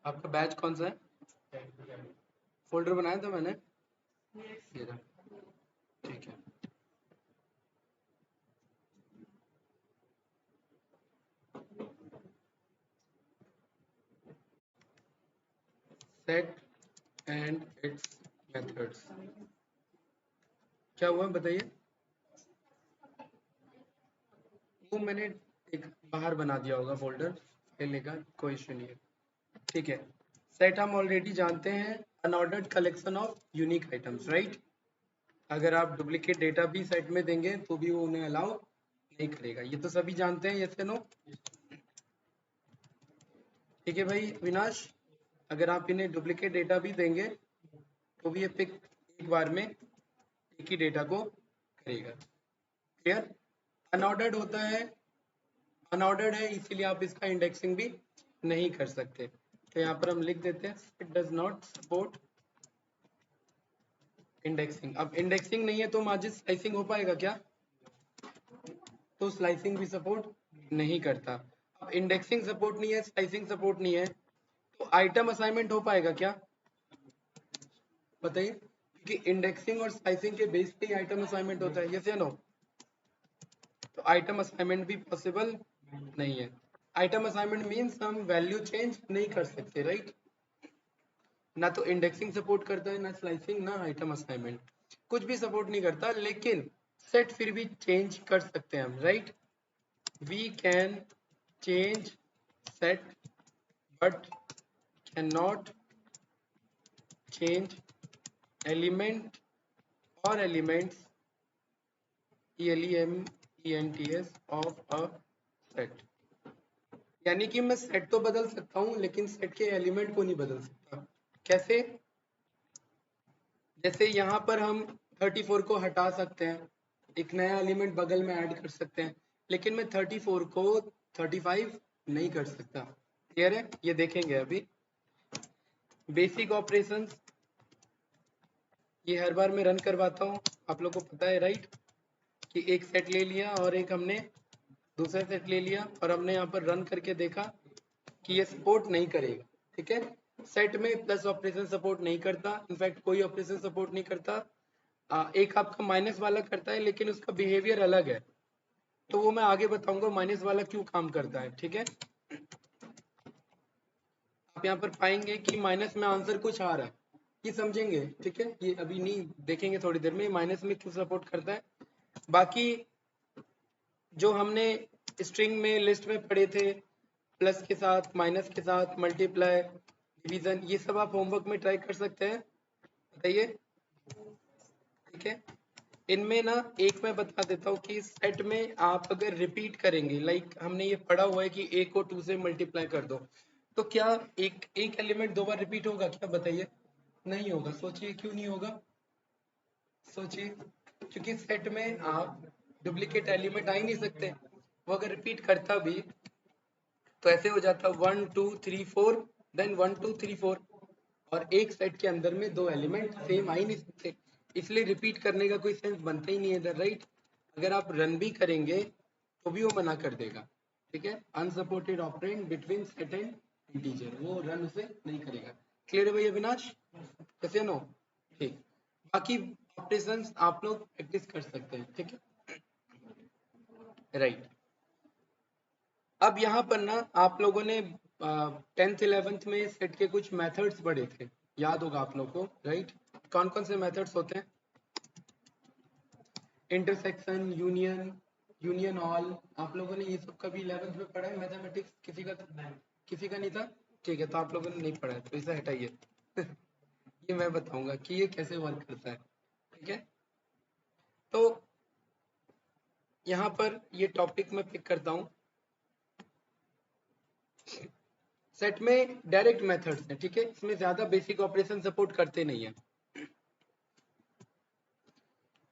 आपका बैच कौन सा है? फोल्डर बनाया था मैंने, ये रहा। ठीक है, सेट एंड इट्स मेथड्स। क्या हुआ बताइए? वो मैंने एक बाहर बना दिया होगा फोल्डर, फाइल का कोई इशू नहीं है। ठीक है, सेट हम ऑलरेडी जानते हैं, unordered collection of unique items, right. अगर आप डुप्लीकेट डेटा भी सेट में देंगे तो भी वो उन्हें अलाउ नहीं करेगा, ये तो सभी जानते हैं, यस या नो? ठीक है भाई विनाश, अगर आप इन्हें डुप्लीकेट डेटा भी देंगे तो भी ये पिक एक बार में एक ही डेटा को करेगा। क्लियर? अनऑर्डर्ड होता है, अनऑर्डर्ड है इसीलिए आप इसका इंडेक्सिंग भी नहीं कर सकते। तो यहाँ पर हम लिख देते हैं it does not support indexing. अब इंडेक्सिंग नहीं है तो माजिद स्लाइसिंग हो पाएगा क्या? तो स्लाइसिंग भी सपोर्ट नहीं करता। अब इंडेक्सिंग सपोर्ट नहीं है, स्लाइसिंग सपोर्ट नहीं है, तो आइटम असाइनमेंट हो पाएगा क्या? बताइए, क्योंकि इंडेक्सिंग और स्लाइसिंग के बेस पे ही आइटम असाइनमेंट होता है, यस या नो? तो आइटम असाइनमेंट भी पॉसिबल नहीं है। आइटम असाइनमेंट मीन्स हम वैल्यू चेंज नहीं कर सकते, राइट? ना तो इंडेक्सिंग सपोर्ट करता है, ना स्लाइसिंग, ना आइटम असाइनमेंट, कुछ भी सपोर्ट नहीं करता। लेकिन सेट फिर भी चेंज कर सकते हैं हम, right? We can change set but can not change element और elements ELEMENTS of a set. यानी कि मैं सेट तो बदल सकता हूँ लेकिन सेट के एलिमेंट को नहीं बदल सकता। कैसे? जैसे यहाँ पर हम 34 को हटा सकते हैं, एक नया एलिमेंट बगल में ऐड कर सकते हैं, लेकिन मैं 34 को 35 नहीं कर सकता। क्लियर है? ये देखेंगे अभी। बेसिक ऑपरेशंस ये हर बार मैं रन करवाता हूँ, आप लोग को पता है, राइट? कि एक सेट ले लिया और एक हमने दूसरा सेट ले लिया और हमने यहाँ पर रन करके देखा कि ये सपोर्ट नहीं करेगा। ठीक है, सेट में प्लस ऑपरेशन सपोर्ट नहीं करता, इनफैक्ट कोई ऑपरेशन सपोर्ट नहीं करता। एक आपका माइनस वाला करता है लेकिन उसका बिहेवियर अलग है, तो वो मैं आगे बताऊंगा माइनस वाला क्यों काम करता है। ठीक है, आप यहाँ पर पाएंगे कि माइनस में आंसर कुछ आ रहा है, ये समझेंगे। ठीक है, ये अभी नहीं देखेंगे, थोड़ी देर में माइनस में क्यों सपोर्ट करता है। बाकी जो हमने स्ट्रिंग में लिस्ट में पढ़े थे, प्लस के साथ, माइनस के साथ, मल्टीप्लाई, डिवीजन, ये सब आप होमवर्क में ट्राई कर सकते हैं। बताइए। ठीक है, इनमें ना एक मैं बता देता हूँ कि सेट में आप अगर रिपीट करेंगे, लाइक हमने ये पढ़ा हुआ है कि ए को 2 से मल्टीप्लाई कर दो, तो क्या एक एक एलिमेंट दो बार रिपीट होगा क्या? बताइए। नहीं होगा। सोचिए क्यों नहीं होगा? सोचिए, क्योंकि सेट में आप डुप्लीकेट एलिमेंट आ ही नहीं सकते। वो अगर रिपीट करता भी तो ऐसे हो जाता 1 2 3 4, देन 1 2 3 4, और एक सेट के अंदर में दो एलिमेंट सेम आ ही नहीं सकते, इसलिए रिपीट करने का कोई सेंस बनता ही नहीं है इधर, राइट? अगर आप रन भी करेंगे तो भी वो मना कर देगा। ठीक है, unsupported operand between set and integer, वो रन उसे नहीं करेगा। क्लियर है भैया विनाश? कैसे नो? ठीक, बाकी ऑपरेशंस आप लोग प्रैक्टिस कर सकते हैं। ठीक है, राइट। अब यहाँ पर ना आप लोगों ने 10th 11th में सेट के कुछ मेथड्स पढ़े थे, याद होगा आप लोगों को, राइट? कौन कौन से मेथड्स होते हैं? इंटरसेक्शन, यूनियन, यूनियन ऑल, आप लोगों ने ये सब कभी 11th में पढ़ा है? मैथमेटिक्स किसी का किसी का नहीं था? ठीक है, तो आप लोगों ने नहीं पढ़ा है तो इसे हटाइए। ये मैं बताऊंगा कि ये कैसे वर्क करता है। ठीक है, तो यहाँ पर ये टॉपिक मैं पिक करता हूँ। सेट में डायरेक्ट मेथड्स हैं, ठीक है, इसमें ज्यादा बेसिक ऑपरेशन सपोर्ट करते नहीं है।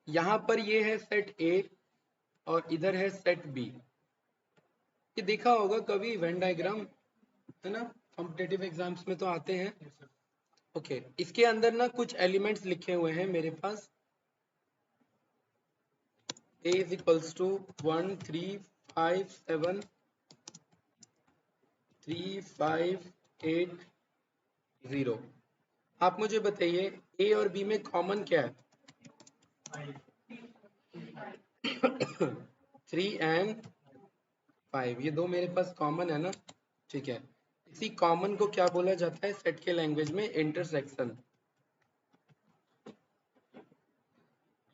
यहाँ पर ये है सेट ए और इधर है सेट बी। ये देखा होगा कभी वेन डायग्राम, है ना? कॉम्पिटेटिव एग्जाम्स में तो आते हैं। ओके, इसके अंदर ना कुछ एलिमेंट्स लिखे हुए हैं मेरे पास। a is equals to 1 3 5 7 3 5 8 0। आप मुझे बताइए ए और बी में कॉमन क्या है? 3 एंड 5, ये दो मेरे पास कॉमन है ना, ठीक है। इसी कॉमन को क्या बोला जाता है सेट के लैंग्वेज में? इंटरसेक्शन।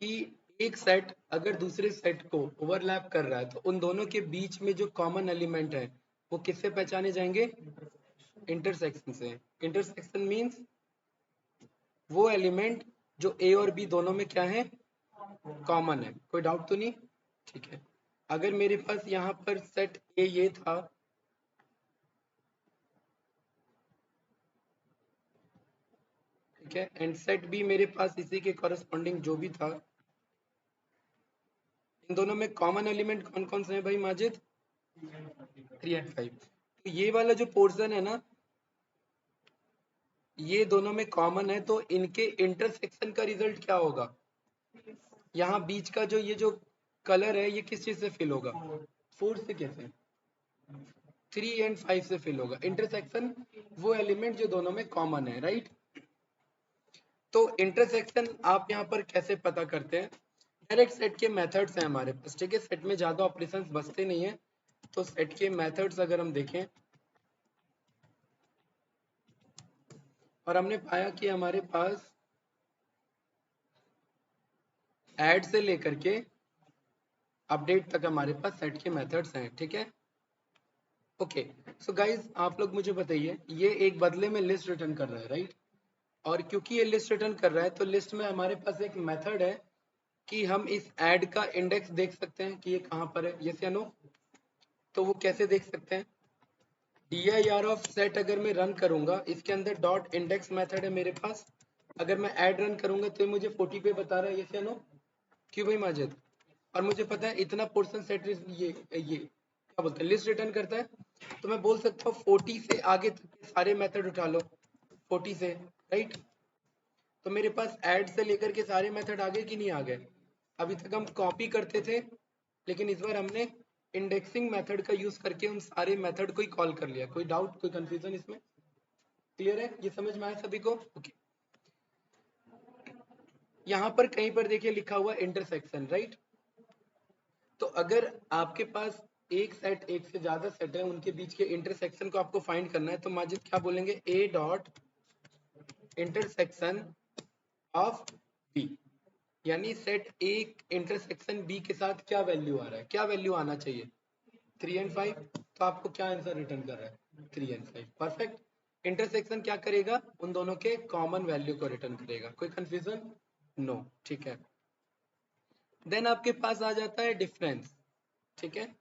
कि एक सेट अगर दूसरे सेट को ओवरलैप कर रहा है तो उन दोनों के बीच में जो कॉमन एलिमेंट है वो किससे पहचाने जाएंगे? इंटरसेक्शन से। इंटरसेक्शन मींस वो एलिमेंट जो ए और बी दोनों में क्या है? कॉमन है। कोई डाउट तो नहीं? ठीक है। अगर मेरे पास यहाँ पर सेट ए ये था, ठीक है, एंड सेट बी मेरे पास इसी के कॉरेस्पॉन्डिंग जो भी था, इन दोनों में कॉमन एलिमेंट कौन कौन से हैं भाई माजिद? 3 एंड 5। तो ये वाला जो पोर्शन है ना, ये दोनों में कॉमन है, तो इनके इंटरसेक्शन का रिजल्ट क्या होगा? यहाँ बीच का जो ये जो कलर है ये किस चीज से फिल होगा? 4 से कैसे? 3 एंड 5 से फिल होगा। इंटरसेक्शन वो एलिमेंट जो दोनों में कॉमन है, राइट? तो इंटरसेक्शन आप यहाँ पर कैसे पता करते हैं? डायरेक्ट सेट के मेथड्स हैं हमारे पास, ठीक है। सेट में ज्यादा ऑपरेशंस बचते नहीं है, तो सेट के मेथड्स अगर हम देखें, और हमने पाया कि हमारे पास ऐड से लेकर के अपडेट तक हमारे पास सेट के मेथड्स हैं, ठीक है। ओके, सो गाइज आप लोग मुझे बताइए, ये एक बदले में लिस्ट रिटर्न कर रहा है, राइट? और क्योंकि ये लिस्ट रिटर्न कर रहा है तो लिस्ट में हमारे पास एक मेथड है कि हम इस ऐड का इंडेक्स देख सकते हैं कि ये कहाँ पर है, यस या नो? तो वो कैसे देख सकते हैं? dir ऑफ सेट अगर मैं रन करूंगा, इसके अंदर डॉट इंडेक्स मेथड है मेरे पास। अगर मैं ऐड रन करूंगा तो ये मुझे 40 पे बता रहा है, यस या नो? क्यों भाई माजिद? और मुझे पता है इतना पोर्शन सेट ये क्या बोलते हैं, लिस्ट रिटर्न करता है। तो मैं बोल सकता हूँ 40 से आगे तक के सारे मेथड उठा लो, 40 से, राइट? तो मेरे पास ऐड से लेकर के सारे मेथड आ गए कि नहीं आ गए? अभी तक हम कॉपी करते थे, लेकिन इस बार हमने इंडेक्सिंग मेथड का यूज करके उन सारे मेथड को ही कॉल कर लिया। कोई डाउट, कोई कंफ्यूजन इसमें? क्लियर है? ये समझ में आया सभी को? ओके। यहाँ पर कहीं पर देखिए लिखा हुआ इंटरसेक्शन, राइट? तो अगर आपके पास एक सेट, एक से ज्यादा सेट है, उनके बीच के इंटरसेक्शन को आपको फाइंड करना है, तो माजिद क्या बोलेंगे? A dot intersection of B, यानी सेट ए इंटरसेक्शन बी के साथ क्या वैल्यू आ रहा है, क्या वैल्यू आना चाहिए? 3 एंड 5। तो आपको क्या आंसर रिटर्न कर रहा है? 3 एंड 5। परफेक्ट। इंटरसेक्शन क्या करेगा? उन दोनों के कॉमन वैल्यू को रिटर्न करेगा। कोई कंफ्यूजन? नो, ठीक है। देन आपके पास आ जाता है डिफरेंस, ठीक है।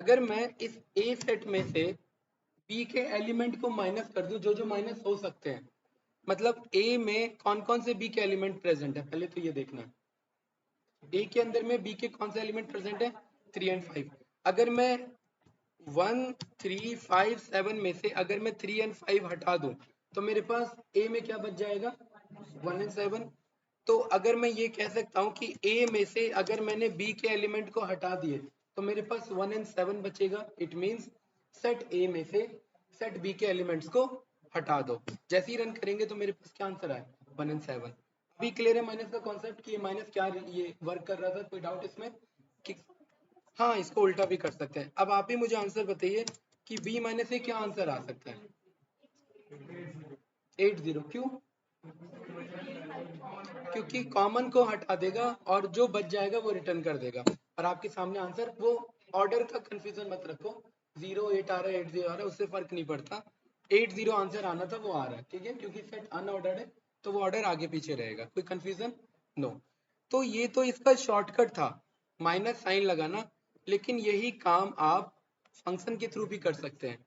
अगर मैं इस ए सेट में से बी के एलिमेंट को माइनस कर दूं, जो जो माइनस हो सकते हैं, मतलब ए में कौन कौन से बी के एलिमेंट प्रेजेंट है, पहले तो ये देखना है। ए के अंदर में बी के कौन से एलिमेंट प्रेजेंट है? 3 एंड 5। अगर मैं 1 3 5 7 में से अगर मैं 3 एंड 5 हटा दूं, तो मेरे पास ए में क्या बच जाएगा? 1 एंड 7। तो अगर मैं ये कह सकता हूँ कि ए में से अगर मैंने बी के एलिमेंट को हटा दिए तो मेरे पास 1 एंड 7 बचेगा। इट मींस सेट ए में से सेट बी के एलिमेंट्स को हटा दो। जैसे ही रन करेंगे तो मेरे पास क्या आंसर आया? 1 एंड 7। अभी क्लियर है माइनस का कॉन्सेप्ट कि ये माइनस क्या ये वर्क कर रहा था? कोई डाउट इसमें? कि हाँ, इसको उल्टा भी कर सकते हैं। अब आप ही मुझे आंसर बताइए कि बी माइनस से क्या आंसर आ सकता है? 80। क्यों? क्योंकि कॉमन को हटा देगा और जो बच जाएगा वो रिटर्न कर देगा। और आपके सामने आंसर, वो ऑर्डर का कंफ्यूजन मत रखो, 0 8 आ रहा है 80 आ रहा है, उससे फर्क नहीं पड़ता। 80 आंसर आना था, वो आ रहा है, ठीक है। क्योंकि सेट अनऑर्डर्ड है तो वो ऑर्डर आगे पीछे रहेगा। कोई कंफ्यूजन? नो। तो ये तो इसका शॉर्टकट था, माइनस साइन लगाना। लेकिन यही काम आप फंक्शन के थ्रू भी कर सकते हैं।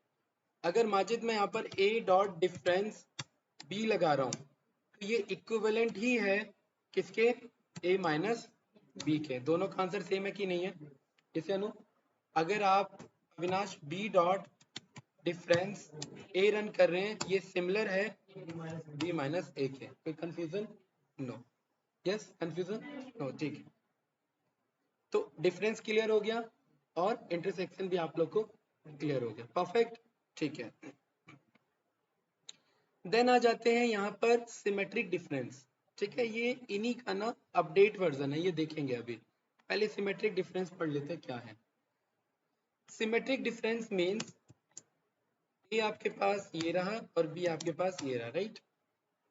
अगर माजिद मैं यहाँ पर a डॉट डिफरेंस b लगा रहा हूँ, तो ये इक्विवेलेंट ही है किसके? a माइनस बी के। दोनों का आंसर सेम है कि नहीं है? इसे अनु, अगर आप Avinash b dot difference a run कर रहे हैं, ये सिमिलर है b माइनस a के। कोई confusion? No. Yes, confusion? No, ठीक है। तो डिफरेंस क्लियर हो गया। और इंटरसेक्शन भी आप लोग को क्लियर हो गया। परफेक्ट, ठीक है। देन आ जाते हैं यहाँ पर सिमेट्रिक डिफरेंस। ठीक है, ये इन्हीं का ना अपडेट वर्जन है, ये देखेंगे अभी। पहले सिमेट्रिक डिफरेंस पढ़ लेते हैं क्या है। सिमेट्रिक डिफरेंस मीन्स ए आपके पास ये रहा और बी आपके पास ये रहा, राइट।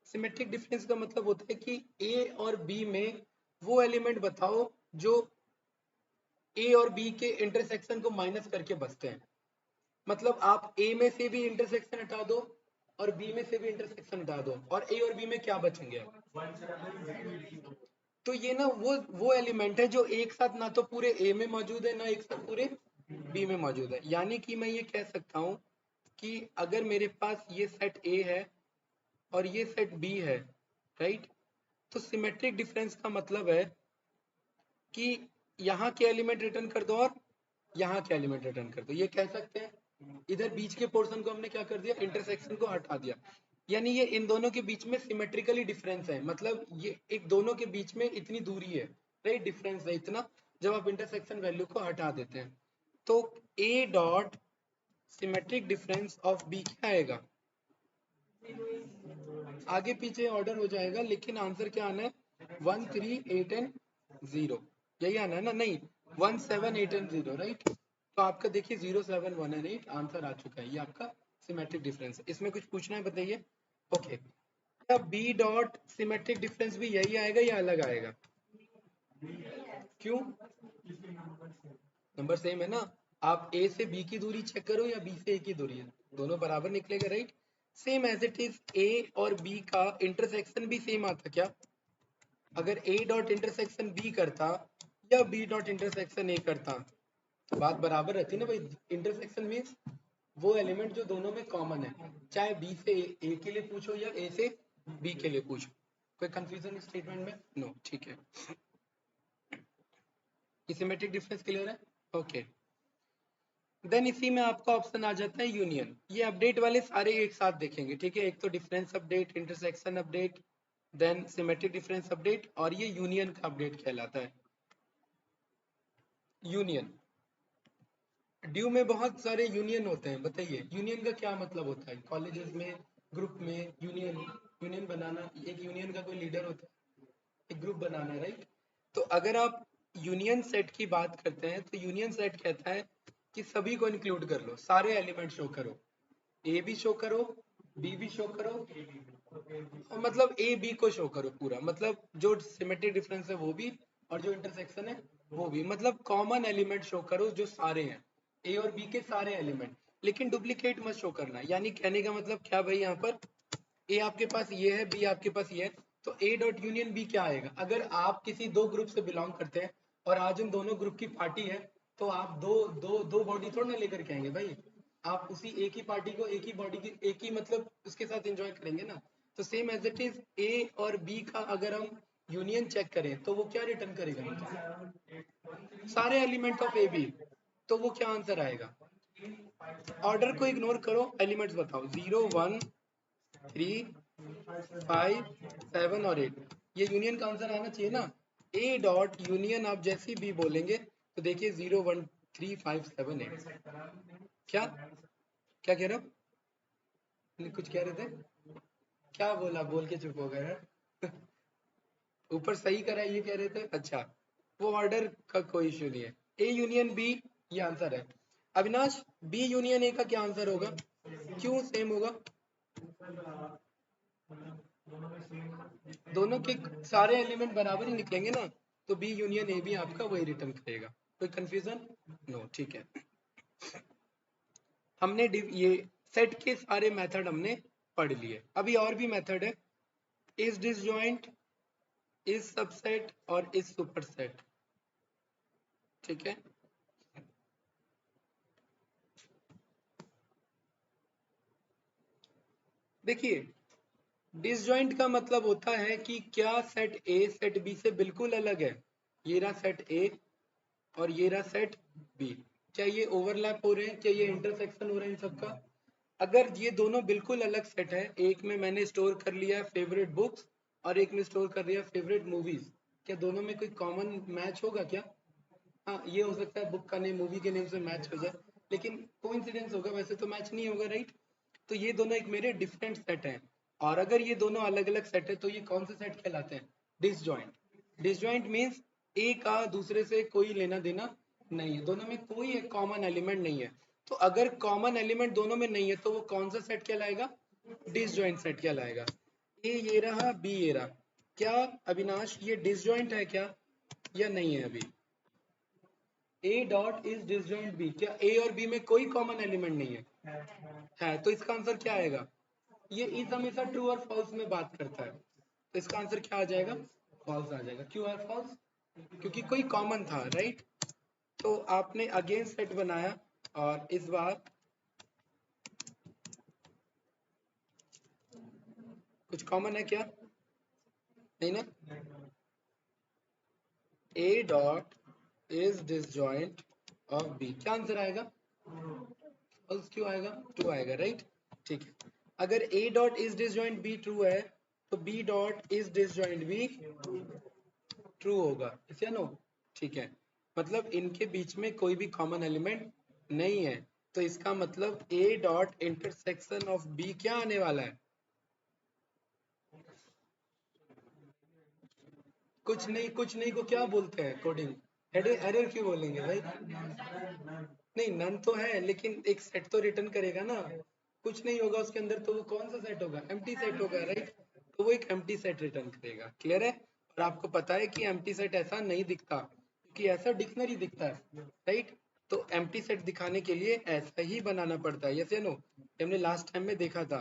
सिमेट्रिक डिफरेंस का मतलब होता है कि ए और बी में वो एलिमेंट बताओ जो ए और बी के इंटरसेक्शन को माइनस करके बचते हैं। मतलब आप ए में से भी इंटरसेक्शन हटा दो और बी में से भी इंटरसेक्शन हटा दो, और ए और बी में क्या बचेंगे अब? तो ये ना वो एलिमेंट है जो एक साथ ना तो पूरे ए में मौजूद है ना एक साथ पूरे बी में मौजूद है। यानी कि मैं ये कह सकता हूँ कि अगर मेरे पास ये सेट ए है और ये सेट बी है, राइट, तो सिमेट्रिक डिफरेंस का मतलब है कि यहाँ के एलिमेंट रिटर्न कर दो और यहाँ के एलिमेंट रिटर्न कर दो। ये कह सकते हैं इधर बीच के पोर्शन को हमने क्या कर दिया, इंटरसेक्शन को हटा दिया। यानी ये इन दोनों के बीच में सिमेट्रिकली डिफरेंस है, मतलब ये एक दोनों के बीच में इतनी दूरी है, राइट, डिफरेंस है इतना, जब आप इंटरसेक्शन वैल्यू को हटा देते हैं। तो A dot symmetric difference of B क्या आएगा, आगे पीछे ऑर्डर हो जाएगा, लेकिन आंसर क्या आना है, 1 3 8 एंड 0, यही आना है ना, नहीं 1 7 8 एंड 0, राइट। तो आपका देखिए 0 7 1 एंड 8 आंसर आ चुका है, ये आपका सिमेट्रिक डिफरेंस है। इसमें कुछ पूछना है बताइए। ओके, क्या बी डॉट सिमेट्रिक डिफरेंस भी यही आएगा या अलग आएगा? क्यों? नंबर सेम है ना। आप ए से बी की दूरी चेक करो या बी से ए की दूरी है, दोनों बराबर निकलेगा, right. Same as it is A और बी का इंटरसेक्शन भी सेम आता क्या? अगर ए डॉट इंटरसेक्शन बी करता या बी डॉट इंटरसेक्शन ए करता तो बात बराबर रहती ना भाई। इंटरसेक्शन मीन्स वो एलिमेंट जो दोनों में कॉमन है, चाहे बी से ए के लिए पूछो या ए से बी के लिए पूछो। कोई कंफ्यूजन इस स्टेटमेंट में? नो, ठीक है। सिमेट्रिक डिफरेंस क्लियर है? ओके। देन इसी में आपका ऑप्शन आ जाता है यूनियन। ये अपडेट वाले सारे एक साथ देखेंगे, ठीक है। एक तो difference update, intersection update, then symmetric difference update, और ये यूनियन का अपडेट कहलाता है। यूनियन, ड्यू में बहुत सारे यूनियन होते हैं, बताइए यूनियन का क्या मतलब होता है? कॉलेजेस में, ग्रुप में यूनियन, यूनियन बनाना, एक यूनियन का कोई लीडर होता है, एक ग्रुप बनाना, राइट। तो अगर आप यूनियन सेट की बात करते हैं तो यूनियन सेट कहता है कि सभी को इंक्लूड कर लो, सारे एलिमेंट शो करो, ए भी शो करो, बी भी शो करो, और मतलब ए बी को शो करो पूरा, मतलब जो सिमेट्रिक डिफरेंस है वो भी और जो इंटरसेक्शन है वो भी, मतलब कॉमन एलिमेंट शो करो जो सारे हैं, ए और बी के सारे एलिमेंट, लेकिन डुप्लीकेट मत शो करना। यानी कहने का मतलब क्या भाई, यहाँ पर ए आपके पास ये है, बी आपके पास ये है, तो ए डॉट यूनियन बी क्या आएगा? अगर आप किसी दो ग्रुप से बिलोंग करते हैं और आज उन दोनों ग्रुप की पार्टी है, तो आप दो दो दो बॉडी थोड़ा ना लेकर के आएंगे भाई, आप उसी एक ही पार्टी को, एक ही बॉडी की, एक ही मतलब उसके साथ एंजॉय करेंगे ना। तो same as it is A और बी का अगर हम यूनियन चेक करें तो वो क्या रिटर्न करेगा, सारे एलिमेंट ऑफ ए बी, तो वो क्या आंसर आएगा? ऑर्डर को इग्नोर करो, एलिमेंट्स बताओ, 0 1 3 5 7 और 8, ये यूनियन का आंसर आना चाहिए ना। ए डॉट यूनियन आप जैसी भी बोलेंगे तो देखिए 0 1 3 5 7 8, क्या क्या कह रहे हो, कुछ कह रहे थे, क्या बोला, बोल के चुप हो गए? ऊपर सही करा ये कह रहे थे, अच्छा। वो ऑर्डर का कोई इश्यू नहीं है, ए यूनियन बी ये आंसर है। अविनाश, बी यूनियन ए का क्या आंसर होगा, क्यों सेम होगा? दोनों के सारे एलिमेंट बराबर ही निकलेंगे ना, तो बी यूनियन ए भी आपका वही रिटर्न करेगा। कोई कंफ्यूजन? नो, ठीक है। हमने ये सेट के सारे मेथड हमने पढ़ लिए, अभी और भी मेथड है, इज डिसजॉइंट, इज सबसेट और इज सुपरसेट, ठीक है। देखिए डिसजॉइंट का मतलब होता है कि क्या सेट ए सेट बी से बिल्कुल अलग है, ये रहा सेट ए और ये रहा सेट बी, क्या ये ओवरलैप हो रहे हैं, क्या ये इंटरसेक्शन हो रहे हैं इन सबका? अगर ये दोनों बिल्कुल अलग सेट है, एक में मैंने स्टोर कर लिया फेवरेट बुक्स और एक में स्टोर कर लिया फेवरेट मूवीज, क्या दोनों में कोई कॉमन मैच होगा क्या? हाँ ये हो सकता है बुक का नेम मूवी के नेम से मैच हो जाए, लेकिन कोइंसिडेंस होगा, वैसे तो मैच नहीं होगा, राइट। तो ये दोनों एक मेरे डिफरेंट सेट हैं, और अगर ये दोनों अलग अलग सेट है तो ये कौन से सेट कहलाते हैं? डिसजॉइंट। डिसजॉइंट मीन्स ए का दूसरे से कोई लेना देना नहीं है, दोनों में कोई एक कॉमन एलिमेंट नहीं है। तो अगर कॉमन एलिमेंट दोनों में नहीं है तो वो कौन सा सेट कहलाएगा? डिसजॉइंट सेट कहलाएगा। ए ये रहा, बी ये रहा। क्या अविनाश ये डिसजॉइंट है क्या या नहीं है? अभी A dot is disjoint B, क्या ए और बी में कोई कॉमन एलिमेंट नहीं है तो इसका आंसर क्या आएगा? ये इज हमेशा ट्रू और फॉल्स में बात करता है, तो इसका आंसर क्या आ जाएगा? फॉल्स आ जाएगा। क्यों है फॉल्स? क्योंकि कोई कॉमन था, राइट। तो आपने अगेन सेट बनाया, और इस बार कुछ कॉमन है क्या? नहीं ना। A dot is disjoint of B, क्या आंसर आएगा? फॉल्स। क्यों आएगा? ट्रू आएगा, राइट। ठीक है, अगर A dot is disjoint B true है तो B dot is disjoint B true होगा, इस या नो? ठीक है, मतलब इनके बीच में कोई भी कॉमन एलिमेंट नहीं है, तो इसका मतलब A dot intersection of B क्या आने वाला है? कुछ नहीं को क्या बोलते हैं कोडिंग? एरर क्यों बोलेंगे भाई? नहीं, नन तो है लेकिन एक सेट तो रिटर्न करेगा ना। कुछ नहीं होगा उसके अंदर तो वो कौन सा सेट होगा? एम्प्टी सेट होगा, राइट। तो वो एक एम्प्टी सेट रिटर्न करेगा, क्लियर है। और आपको पता है कि एम्प्टी सेट ऐसा नहीं दिखता, क्योंकि ऐसा डिक्शनरी दिखता है, राइट। तो एम्प्टी सेट दिखाने के लिए ऐसा ही बनाना पड़ता है, यस या नो? हमने लास्ट टाइम में देखा था,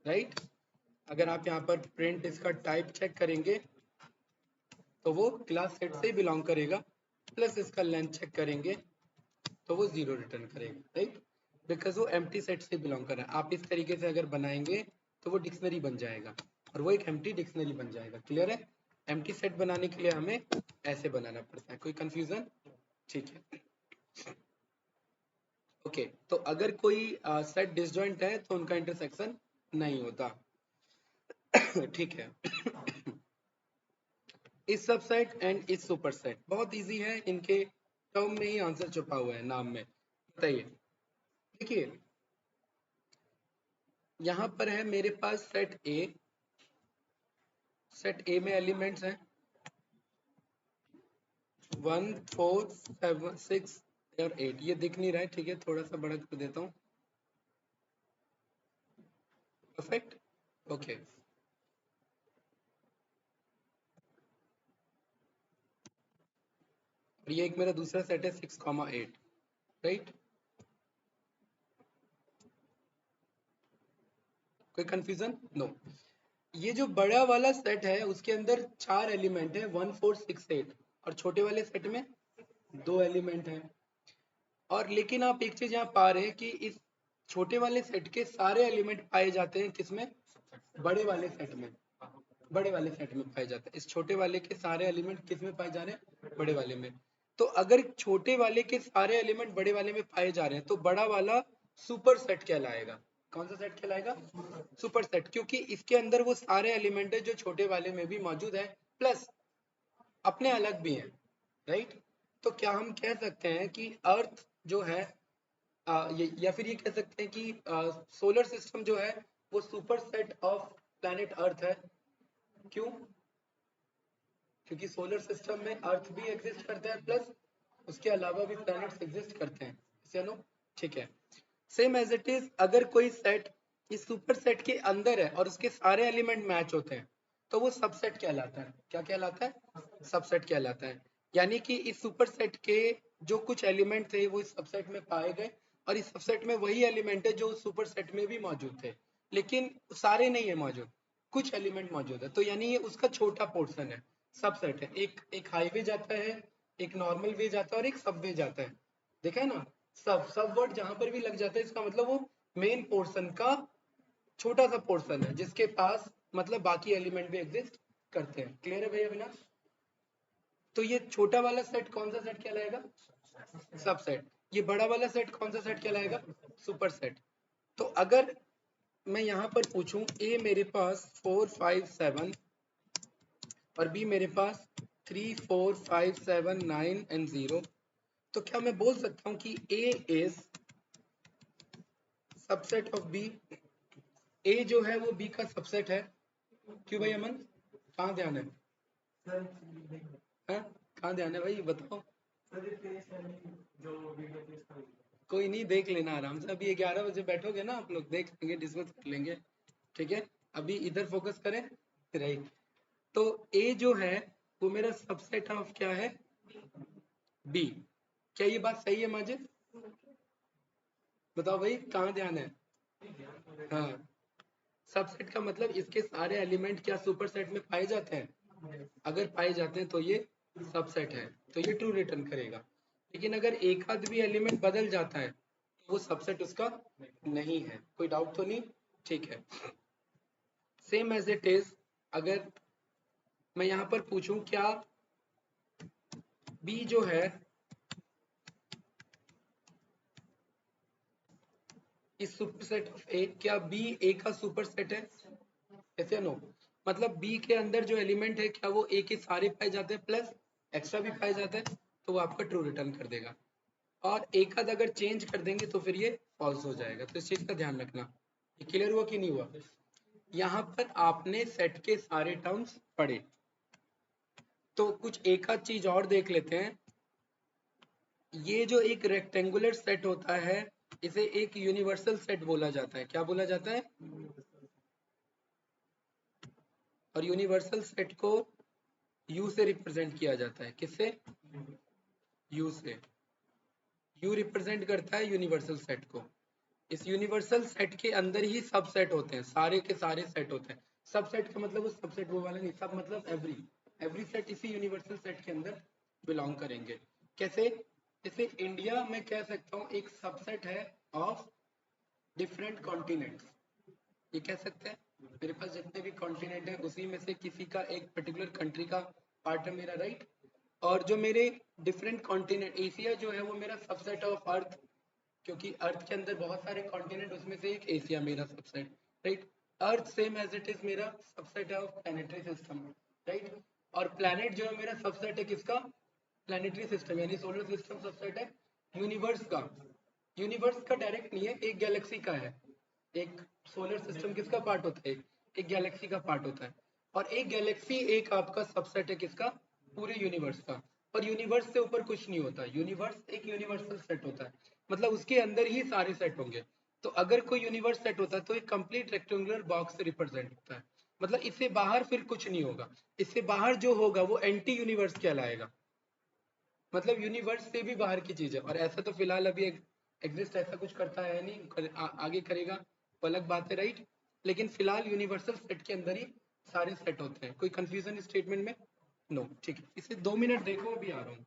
राइट। अगर आप यहाँ पर प्रिंट इसका टाइप चेक करेंगे तो वो क्लास सेट से ही बिलोंग करेगा, प्लस इसका लेंथ चेक करेंगे तो वो 0 रिटर्न करेगा, राइट। बिकॉज वो एम्प्टी सेट से बिलोंग कर रहा है। आप इस तरीके से अगर बनाएंगे तो वो डिक्शनरी बन जाएगा, और वो एक एम्प्टी डिक्शनरी बन जाएगा, क्लियर है। एम्प्टी सेट बनाने के लिए हमें ऐसे बनाना पड़ता है। कोई कंफ्यूजन? ठीक है, ओके। तो अगर कोई सेट डिसजॉइंट है तो उनका इंटरसेक्शन नहीं होता। ठीक है। इस सबसेट एंड इस सुपरसेट बहुत इजी है, इनके टर्म में ही आंसर छुपा हुआ है, नाम में। बताइए, देखिए यहाँ पर है मेरे पास सेट ए। सेट ए में एलिमेंट्स हैं 1 4 7 6 और 8। ये दिख नहीं रहा है, ठीक है, थोड़ा सा बड़ा कर देता हूँ। Perfect, okay. और ये एक मेरा दूसरा सेट है 6,8, राइट। कोई कंफ्यूजन? नो। ये जो बड़ा वाला सेट है उसके अंदर 4 एलिमेंट है 1 4 6 8, और छोटे वाले सेट में 2 एलिमेंट हैं। और लेकिन आप एक चीज यहाँ पा रहे हैं कि इस छोटे वाले सेट के सारे एलिमेंट पाए जाते हैं किसमें? बड़े वाले सेट में। बड़े वाले सेट में पाए जाते हैं। इस छोटे वाले के सारे एलिमेंट किस में पाए जा रहे हैं? बड़े वाले में। तो अगर छोटे वाले के सारे एलिमेंट बड़े वाले में पाए जा रहे हैं तो बड़ा वाला सुपर सेट कहलाएगा। कौन सा सेट कहलाएगा? सुपर सेट, क्योंकि इसके अंदर वो सारे एलिमेंट है जो छोटे वाले में भी मौजूद है, प्लस अपने अलग भी हैं, राइट। तो क्या हम कह सकते हैं कि अर्थ जो है या फिर ये कह सकते हैं कि सोलर सिस्टम जो है वो super set of planet earth है। क्यों? क्योंकि सोलर सिस्टम में अर्थ भी एग्जिस्ट करता है, प्लस उसके अलावा भी प्लैनेट्स एग्जिस्ट करते हैं, चलो ठीक है। सेम एज इट इज, अगर कोई सेट इस सुपर सेट के अंदर है और उसके सारे एलिमेंट मैच होते हैं तो वो सबसेट कहलाता है। क्या कहलाता है? सबसेट कहलाता है। यानी कि इस सुपर सेट के जो कुछ एलिमेंट थे वो इस सबसेट में पाए गए, और इस सबसेट में वही एलिमेंट है जो उस सुपर सेट में भी मौजूद थे, लेकिन सारे नहीं है मौजूद, कुछ एलिमेंट मौजूद है। तो यानी ये उसका छोटा पोर्शन है, सबसेट है। एक एक हाईवे जाता है, एक नॉर्मल वे जाता है और एक सबवे जाता है। देखा है ना? सब वर्ड जहां पर भी लग जाता है इसका मतलब वो मेन पोर्शन का छोटा सा पोर्शन है जिसके पास मतलब बाकी एलिमेंट भी एग्जिस्ट करते हैं। क्लियर है भैया अविनाश? तो ये छोटा वाला सेट कौन सा सेट कहलाएगा? सबसेट। ये बड़ा वाला सेट कौन सा सेट कहलाएगा? Super set. तो अगर मैं यहाँ पर पूछूं, ए मेरे पास 4 5 7 और बी मेरे पास 3 4 5 7 9 एंड 0, तो क्या मैं बोल सकता हूँ कि A is subset of B? A जो है वो B का सबसेट है। क्यों भाई अमन, कहाँ ध्यान है? हाँ? कहाँ ध्यान है भाई, बताओ। कोई नहीं, देख लेना आराम से, अभी 11 बजे बैठोगे ना आप लोग, देख लेंगे, डिस्कस कर लेंगे, ठीक है। अभी इधर फोकस करें, राइट। तो A जो है वो मेरा सबसेट ऑफ क्या है? B। क्या ये बात सही है माजिद? बताओ भाई, कहाँ ध्यान है? हाँ, सबसेट का मतलब इसके सारे एलिमेंट क्या सुपरसेट में पाए जाते हैं? अगर पाए जाते हैं तो ये सबसेट है, तो ये ट्रू रिटर्न करेगा। लेकिन अगर एक आध भी एलिमेंट बदल जाता है तो वो सबसेट उसका नहीं है। कोई डाउट तो नहीं? ठीक है। सेम एज इट इज, अगर मैं यहाँ पर पूछूं क्या बी जो है इस सुपरसेट ऑफ ए, क्या बी ए का सुपरसेट है? ऐसे नो, मतलब बी के अंदर जो एलिमेंट है क्या वो ए के सारे पाए जाते हैं प्लस एक्स्ट्रा भी पाए जाते हैं, तो वो आपका ट्रू रिटर्न कर देगा। और एक आध अगर चेंज कर देंगे तो फिर ये फॉल्स हो जाएगा। तो इस चीज का ध्यान रखना। ये क्लियर हुआ कि नहीं हुआ? यहाँ पर आपने सेट के सारे टर्म्स पढ़े, तो कुछ एक आध चीज और देख लेते हैं। ये जो एक रेक्टेंगुलर सेट होता है इसे एक यूनिवर्सल सेट बोला जाता है। क्या बोला जाता है? और यूनिवर्सल सेट को यू से रिप्रेजेंट किया जाता है। किससे? यू से। यू रिप्रेजेंट करता है यूनिवर्सल सेट को। इस यूनिवर्सल सेट के अंदर ही सब सेट होते हैं, सारे के सारे सेट होते हैं। सब सेट का मतलब वो सब सेट वो वाला नहीं, सब मतलब एवरी एवरी सेट इसी यूनिवर्सल सेट के अंदर बिलोंग करेंगे। कैसे? जैसे इंडिया में कह सकता हूँ एक सबसेट है ऑफ डिफरेंट कॉन्टिनेंट्स। ये कह सकते हैं मेरे पास जितने भी कॉन्टिनेंट है उसी में से किसी का एक पर्टिकुलर कंट्री का पार्ट है मेरा, राइट। और जो मेरे डिफरेंट कॉन्टिनेंट, एशिया जो है वो मेरा सबसेट ऑफ अर्थ, क्योंकि अर्थ के अंदर बहुत सारे कॉन्टिनेंट, उसमें से एक एशिया मेरा subset, right. Earth same as it is मेरा सबसेट है ऑफ प्लैनेटरी सिस्टम, राइट। और प्लैनेट जो है मेरा सबसेट है किसका? प्लैनेटरी सिस्टम, यानी सोलर सिस्टम सबसेट है यूनिवर्स का। यूनिवर्स का डायरेक्ट नहीं है, एक गैलेक्सी का है। एक सोलर सिस्टम किसका पार्ट होता है? एक गैलेक्सी का पार्ट होता है। और एक गैलेक्सी एक आपका सबसेट है किसका? पूरे यूनिवर्स का। और यूनिवर्स से ऊपर कुछ नहीं होता, यूनिवर्स एक यूनिवर्सल सेट होता है, मतलब उसके अंदर ही सारे सेट होंगे। तो अगर कोई यूनिवर्स सेट होता है तो एक कंप्लीट रेक्टेंगुलर बॉक्स से रिप्रेजेंट होता है, मतलब इससे बाहर फिर कुछ नहीं होगा। इससे बाहर जो होगा वो एंटी यूनिवर्स कहलाएगा, मतलब यूनिवर्स से भी बाहर की चीज है। और ऐसा तो फिलहाल अभी एग्जिस्ट ऐसा कुछ करता है नहीं, आगे करेगा वो अलग बात है, राइट। लेकिन फिलहाल यूनिवर्सल सेट के अंदर ही सारे सेट होते हैं। कोई कंफ्यूजन स्टेटमेंट में? नो, ठीक है। इसे 2 मिनट देखो, अभी आ रहा हूँ।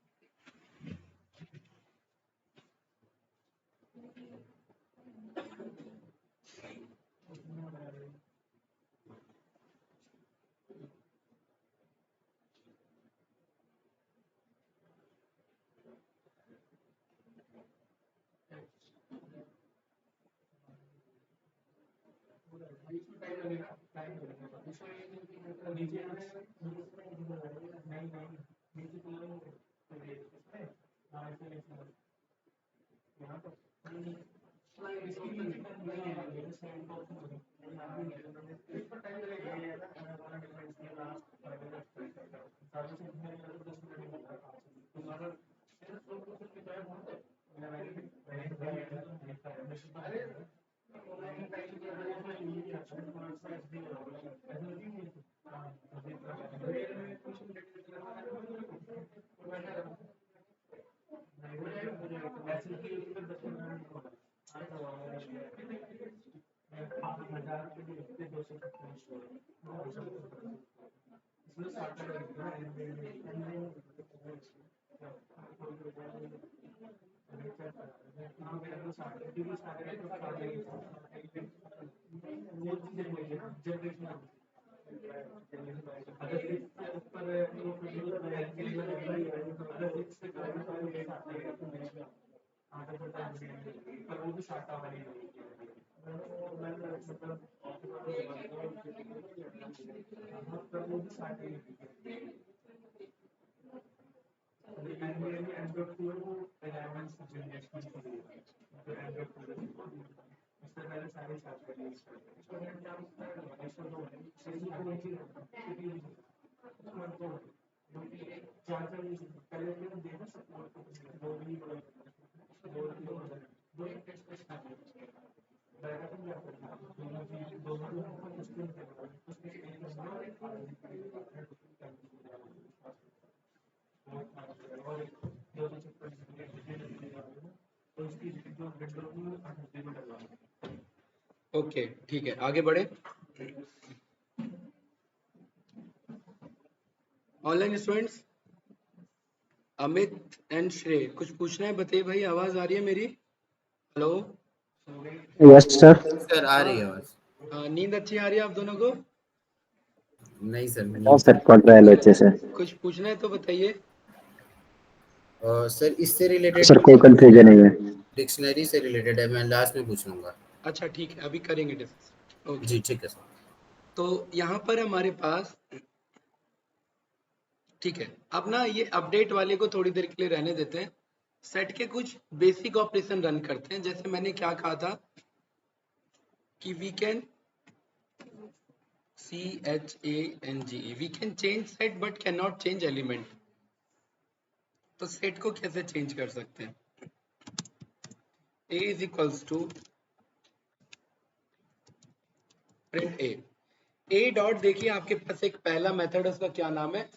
ओके ठीक है, आगे बढ़े। ऑनलाइन स्टूडेंट्स अमित एंड श्रेय, कुछ पूछना है बताइए भाई, आवाज आ रही है मेरी? हेलो। Yes sir. सर आ रही है आवाज। नींद अच्छी आ रही है आप दोनों को? नहीं सर हाँ नहीं। सर पढ़ रहे हैं अच्छे से। कुछ पूछना है तो बताइए। सर इससे रिलेटेड सर कोई कंफ्यूजन नहीं है। डिक्शनरी से रिलेटेड है, मैं लास्ट में पूछ लूंगा। अच्छा ठीक है, अभी करेंगे डिस्कस। ओके जी ठीक है सर। तो यहाँ पर हमारे पास, ठीक है, अब ना ये अपडेट वाले को थोड़ी देर के लिए रहने देते हैं। सेट के कुछ बेसिक ऑपरेशन रन करते हैं। जैसे मैंने क्या कहा था कि we can CHANGE, we can change set but can not change element. तो सेट को कैसे चेंज कर सकते हैं? A is equals to print A dot, देखिए आपके पास एक पहला मेथड है, उसका क्या नाम है?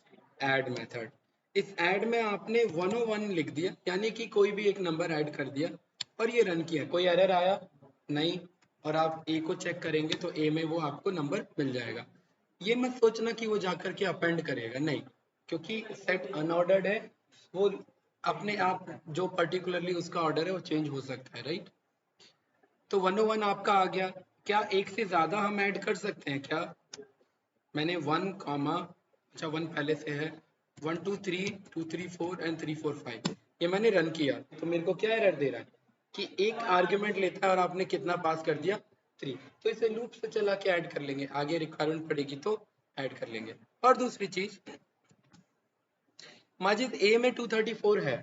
Add method. इस ऐड में आपने 101 लिख दिया, यानी कि कोई भी एक नंबर ऐड कर दिया और ये रन किया। कोई एरर आया? नहीं। और आप ए को चेक करेंगे तो ए में वो आपको नंबर मिल जाएगा। ये मत सोचना कि वो जाकर के अपेंड करेगा, नहीं, क्योंकि सेट अनऑर्डर्ड है, वो अपने आप जो पर्टिकुलरली उसका ऑर्डर है वो चेंज हो सकता है, राइट? तो 101 आपका आ गया। क्या एक से ज्यादा हम ऐड कर सकते हैं क्या? मैंने 1 कॉमा, अच्छा 1 पहले से है, 1 2 3 2 3 4 एंड 3 4 5, ये मैंने रन किया तो मेरे को क्या एरर दे रहा है कि एक आर्ग्यूमेंट लेता है और आपने कितना पास कर दिया? 3। तो इसे लूप से चला के ऐड कर लेंगे, आगे रिक्वायरमेंट पड़ेगी तो ऐड कर लेंगे। और दूसरी चीज, माजिद ए में 234 है,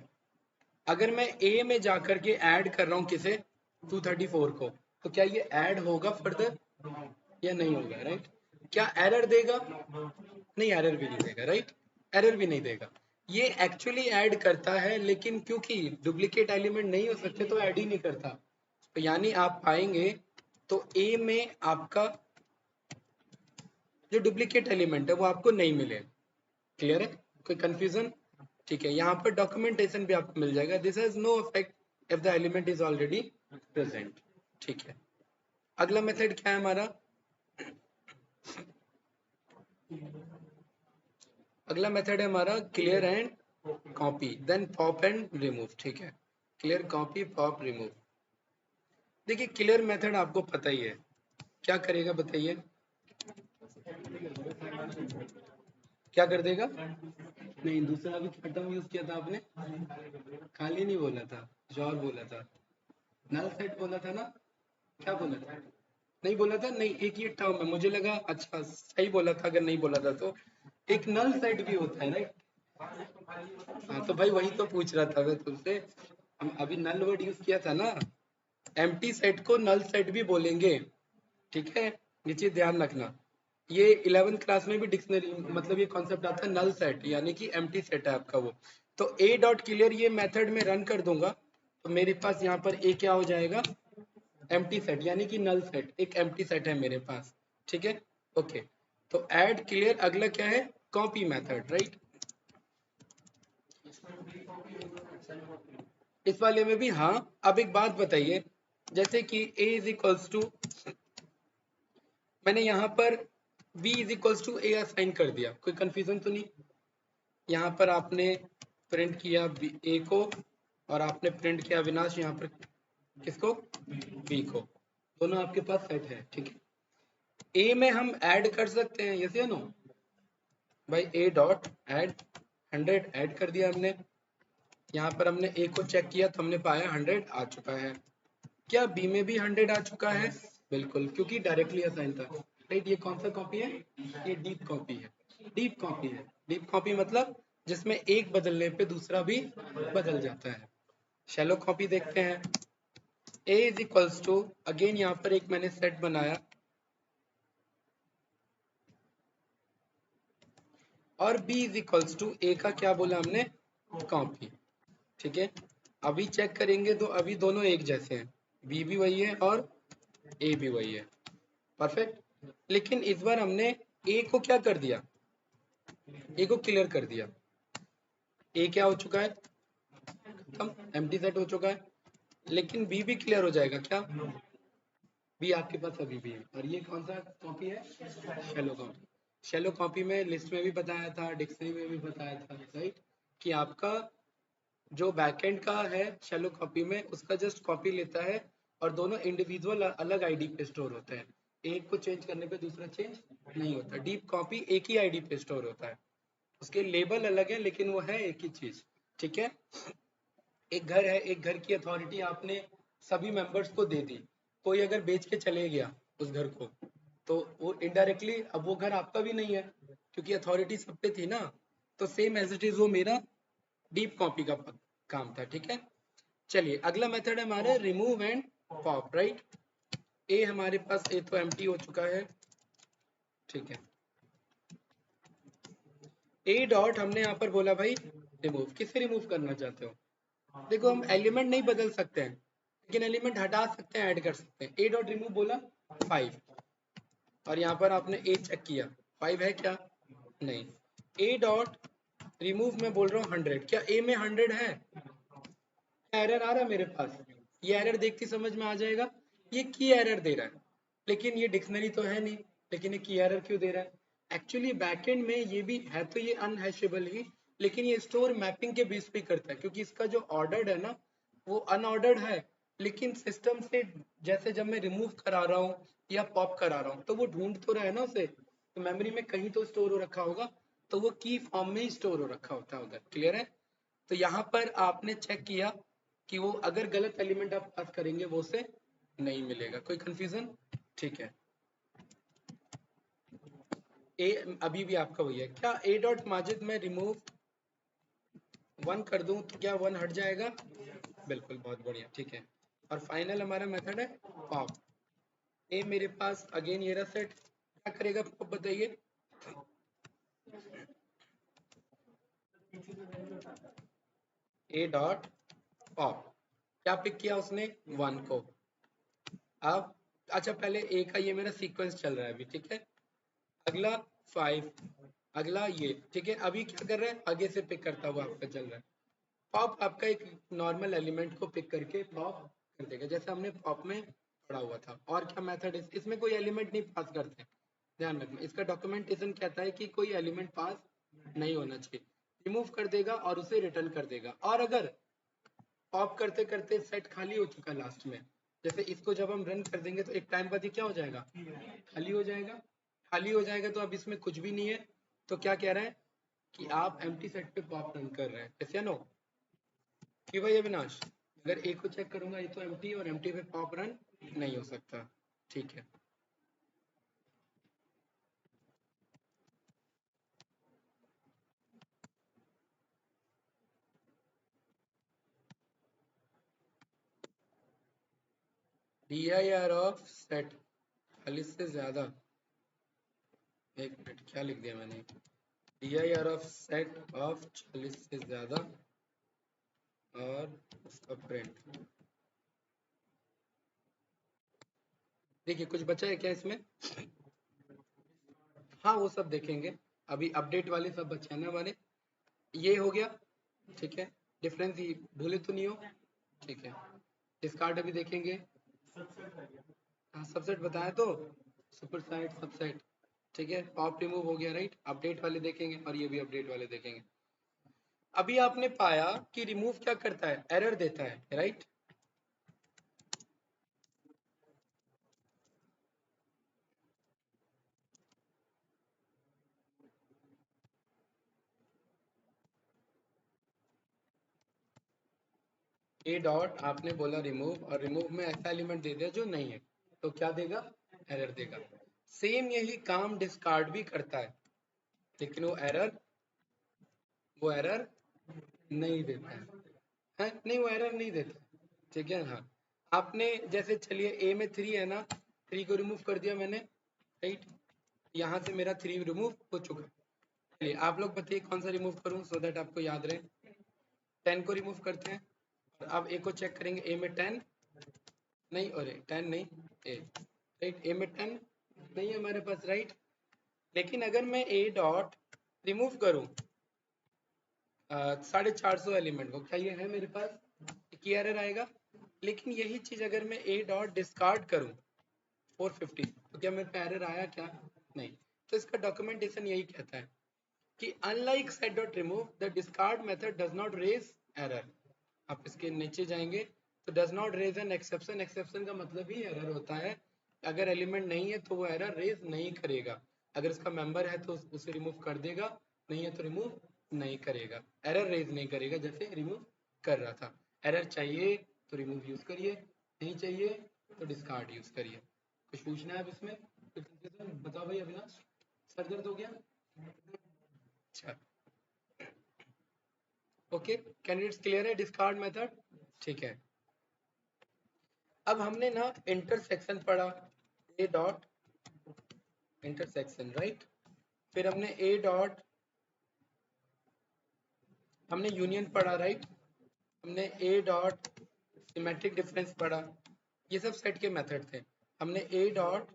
अगर मैं ए में जाकर के ऐड कर रहा हूँ किसे? 234 को, तो क्या ये ऐड होगा फर्दर या नहीं होगा? राइट? क्या एरर देगा? नहीं, एरर भी नहीं देगा, राइट? एरर भी नहीं देगा। ये एक्चुअली ऐड करता है, लेकिन क्योंकि डुप्लीकेट एलिमेंट नहीं हो सकते तो ऐड ही नहीं करता। तो यानी आप पाएंगे तो ए में आपका जो डुप्लीकेट एलिमेंट है वो आपको नहीं मिले। क्लियर है? कोई कंफ्यूजन? ठीक है, यहाँ पर डॉक्यूमेंटेशन भी आपको मिल जाएगा। This has no effect if the element is already present. ठीक है, अगला मेथड क्या है हमारा? अगला मेथड है हमारा clear and copy, then pop and remove. ठीक है, क्लियर, कॉपी, पॉप, रिमूव। देखिए क्लियर मेथड आपको पता ही है, क्या करेगा बताइए? क्या कर देगा? नहीं, दूसरा अभी क्या टर्म यूज किया था आपने? खाली नहीं बोला था, जॉर बोला था, नल सेट बोला था ना? क्या बोला था? नहीं बोला था? नहीं, एक ये टर्म है, मुझे लगा अच्छा सही बोला था, अगर नहीं बोला था तो एक नल सेट भी होता है, राइट? हाँ तो भाई वही तो पूछ रहा था मैं तुमसे, हम अभी नल वर्ड यूज किया था ना, एम्प्टी सेट को नल सेट भी बोलेंगे। ठीक है, ये चीज ध्यान रखना। ये 11th क्लास में भी डिक्शनरी मतलब ये कॉन्सेप्ट आता है, नल सेट यानी कि एम्प्टी सेट है आपका वो। तो ए डॉट क्लियर ये मेथड में रन कर दूंगा तो मेरे पास यहाँ पर ए क्या हो जाएगा? एम्प्टी सेट, यानी कि नल सेट, एक एम्प्टी सेट है मेरे पास। ठीक है, ओके। तो ऐड क्लियर, अगला क्या है? Copy method, right? इस वाले में भी हाँ। अब एक बात बताइए, जैसे कि a इज इक्वल्स टू, मैंने यहाँ पर b is equals to A assign कर दिया, कोई कंफ्यूजन तो नहीं? यहाँ पर आपने प्रिंट किया a को और आपने प्रिंट किया अविनाश यहाँ पर किसको? b को, दोनों आपके पास सेट है। ठीक है, a में हम ऐड कर सकते हैं, यस या नो? भाई a डॉट ऐड 100 ऐड कर दिया हमने, यहाँ पर हमने a को चेक किया तो हमने पाया 100 आ चुका है। क्या b में भी 100 आ चुका है? बिल्कुल, क्योंकि डायरेक्टली असाइन था, राइट? ये कौन सा कॉपी है? ये डीप कॉपी है। डीप कॉपी है, डीप कॉपी मतलब जिसमें एक बदलने पे दूसरा भी बदल जाता है। शैलो कॉपी देखते हैं। A is equals to, again यहाँ पर एक मैंने सेट बनाया और B is equals to, A का क्या बोला हमने, कॉपी। ठीक है, अभी चेक करेंगे तो अभी दोनों एक जैसे हैं, B भी वही है और A भी वही है, परफेक्ट। लेकिन इस बार हमने A को क्या कर दिया, A को क्लियर कर दिया। A क्या हो चुका है, खत्म, एम्प्टी सेट हो चुका है। लेकिन B भी क्लियर हो जाएगा क्या, B आपके पास अभी भी है। और ये कौन सा कॉपी है, शैलो कॉपी। शैलो कॉपी में लिस्ट में भी बताया था, डिक्शनरी में भी बताया था, राइट, कि आपका जो बैकएंड का है शैलो कॉपी में, उसका जस्ट कॉपी लेता है और दोनों इंडिविजुअल अलग आईडी पे स्टोर होते हैं। एक को चेंज करने पे दूसरा चेंज नहीं होता। डीप कॉपी एक ही आईडी पे स्टोर होता है, उसके लेबल अलग है लेकिन वो है एक ही चीज। ठीक है, एक घर है, एक घर की अथॉरिटी आपने सभी मेंबर्स को दे दी, कोई अगर बेच के चले गया उस घर को तो वो इनडायरेक्टली अब वो घर आपका भी नहीं है क्योंकि अथॉरिटी सब पे थी ना। तो सेम एज इट इज वो मेरा डीप कॉपी का काम था। ठीक है, चलिए अगला मेथड है हमारा रिमूव एंड पॉप, राइट। ए हमारे पास, ए तो एम्प्टी हो चुका है। ठीक है, ए डॉट हमने यहाँ पर बोला भाई रिमूव, किसे रिमूव करना चाहते हो। देखो हम एलिमेंट नहीं बदल सकते हैं लेकिन एलिमेंट हटा सकते हैं, ऐड कर सकते हैं। ए डॉट रिमूव बोला 5 और यहाँ पर आपने ए चेक किया 5 है क्या, नहीं। ए डॉट रिमूव में बोल रहा हूँ 100, क्या ए में 100 है, एरर आ रहा है मेरे पास। ये एरर देखती समझ में आ जाएगा, ये की एरर दे रहा है लेकिन ये डिक्शनरी तो है नहीं, लेकिन ये की एरर क्यों दे रहा है। एक्चुअली बैकएंड में ये भी है तो ये अनहैशेबल ही, लेकिन ये स्टोर मैपिंग के बेस पे करता है क्योंकि इसका जो ऑर्डर्ड है ना वो अनऑर्डर्ड है। लेकिन सिस्टम से जैसे जब मैं रिमूव करा रहा हूँ या पॉप करा रहा हूँ तो वो ढूंढ तो रहा है ना उसे, तो मेमोरी में कहीं तो स्टोर हो रखा होगा, तो वो की फॉर्म में ही स्टोर हो रखा होता है उधर। क्लियर है, तो यहाँ पर आपने चेक किया कि वो अगर गलत एलिमेंट आप पास करेंगे वो से नहीं मिलेगा। कोई कंफ्यूजन, ठीक है। ए अभी भी आपका वही है क्या, ए डॉट माजिद में रिमूव 1 कर दूं तो क्या 1 हट जाएगा, बिल्कुल, बहुत बढ़िया। ठीक है, और फाइनल हमारा मेथड है पॉप। ए मेरे पास अगेन ये रहा सेट, क्या करेगा पॉप बताइए, ए डॉट पॉप, क्या पिक किया उसने 1 को। अब अच्छा पहले ए का ये मेरा सीक्वेंस चल रहा है अभी, ठीक है, अगला 5, अगला ये, ठीक है। अभी क्या कर रहा है, आगे से पिक करता हुआ आपका चल रहा है। पॉप आपका एक नॉर्मल एलिमेंट को पिक करके पॉप कर देगा जैसे हमने पॉप में पढ़ा हुआ था। और क्या मेथड है, इसमें कोई एलिमेंट नहीं पास करते, ध्यान रखना। इसका डॉक्यूमेंटेशन कहता है कि कोई एलिमेंट पास नहीं होना चाहिए, रिमूव कर देगा और उसे रिटर्न कर देगा। और अगर पॉप करते करते सेट खाली हो चुका लास्ट में, जैसे इसको जब हम रन कर देंगे तो एक टाइम बाद ये क्या हो जाएगा, खाली हो जाएगा। खाली हो जाएगा तो अब इसमें कुछ भी नहीं है, तो क्या कह रहा है कि आप एम्प्टी सेट पे पॉप रन कर रहे हैं, यस या नो। कि भाई अविनाश, अगर ए को चेक करूंगा ये तो एम्प्टी, और एम्प्टी पे पॉप रन नहीं हो सकता। ठीक है, DIR ऑफ सेट 40 से ज्यादा, एक मिनट क्या लिख दिया मैंने, DIR ऑफ सेट ऑफ 40 से ज्यादा और उसका प्रिंट। देखिए कुछ बचा है क्या इसमें, हाँ वो सब देखेंगे, अभी अपडेट वाले सब बचे हैं ना हमारे। ये हो गया, ठीक है, डिफरेंस ही भूले तो नहीं हो, ठीक है। डिस्कार्ड अभी देखेंगे, हाँ सबसेट बताया तो, सुपर साइट सबसेट, ठीक है। पॉप रिमूव हो गया, राइट। अपडेट वाले देखेंगे और ये भी अपडेट वाले देखेंगे। अभी आपने पाया कि रिमूव क्या करता है, एरर देता है, राइट। ए डॉट आपने बोला रिमूव, और रिमूव में ऐसा एलिमेंट दे दिया जो नहीं है, तो क्या देगा, एरर देगा। सेम यही काम डिस्कार्ड भी करता है लेकिन वो एरर वो एरर नहीं देता है नहीं, वो एरर नहीं देता, ठीक है। हाँ, आपने जैसे चलिए ए में 3 है ना, 3 को रिमूव कर दिया मैंने, राइट, यहाँ से मेरा 3 रिमूव हो चुका। चलिए आप लोग बताइए कौन सा रिमूव करूँ सो दैट आपको याद रहे। 10 को रिमूव करते हैं, और अब ए को चेक करेंगे, ए में 10 नहीं, और 10 नहीं, ए, राइट, ए में 10 नहीं है हमारे पास, राइट। लेकिन अगर मैं ए डॉट रिमूव करूँ 450 एलिमेंट को, क्या ये है मेरे पास, एक एरर आएगा। लेकिन यही चीज अगर मैं ए डॉट डिस्कार्ड करूँ 450, तो क्या मेरे पे एरर आया क्या, नहीं। तो इसका डॉक्यूमेंटेशन यही कहता है कि unlike set dot remove the discard method does not raise error. आप इसके नीचे जाएंगे तो does not raise an exception, exception का मतलब ही एरर होता है। अगर एलिमेंट नहीं है तो वो एरर रेज नहीं करेगा, अगर इसका मेंबर है तो उसे रिमूव कर देगा, नहीं है तो रिमूव नहीं करेगा, एरर रेज नहीं करेगा जैसे रिमूव कर रहा था। एरर चाहिए तो रिमूव यूज करिए, नहीं चाहिए तो डिस्कार्ड यूज करिए। कुछ पूछना है अब इसमें, बताओ भाई अविनाश, सर दर्द हो गया? अच्छा, ओके, कैंडिडेट्स क्लियर है डिस्कार्ड मेथड, ठीक है। अब हमने ना इंटरसेक्शन पढ़ा, ए डॉट इंटरसेक्शन, राइट। फिर हमने ए डॉट, हमने यूनियन पढ़ा, राइट। हमने ए डॉट सिमेट्रिक डिफरेंस पढ़ा, ये सब सेट के मेथड थे। हमने ए डॉट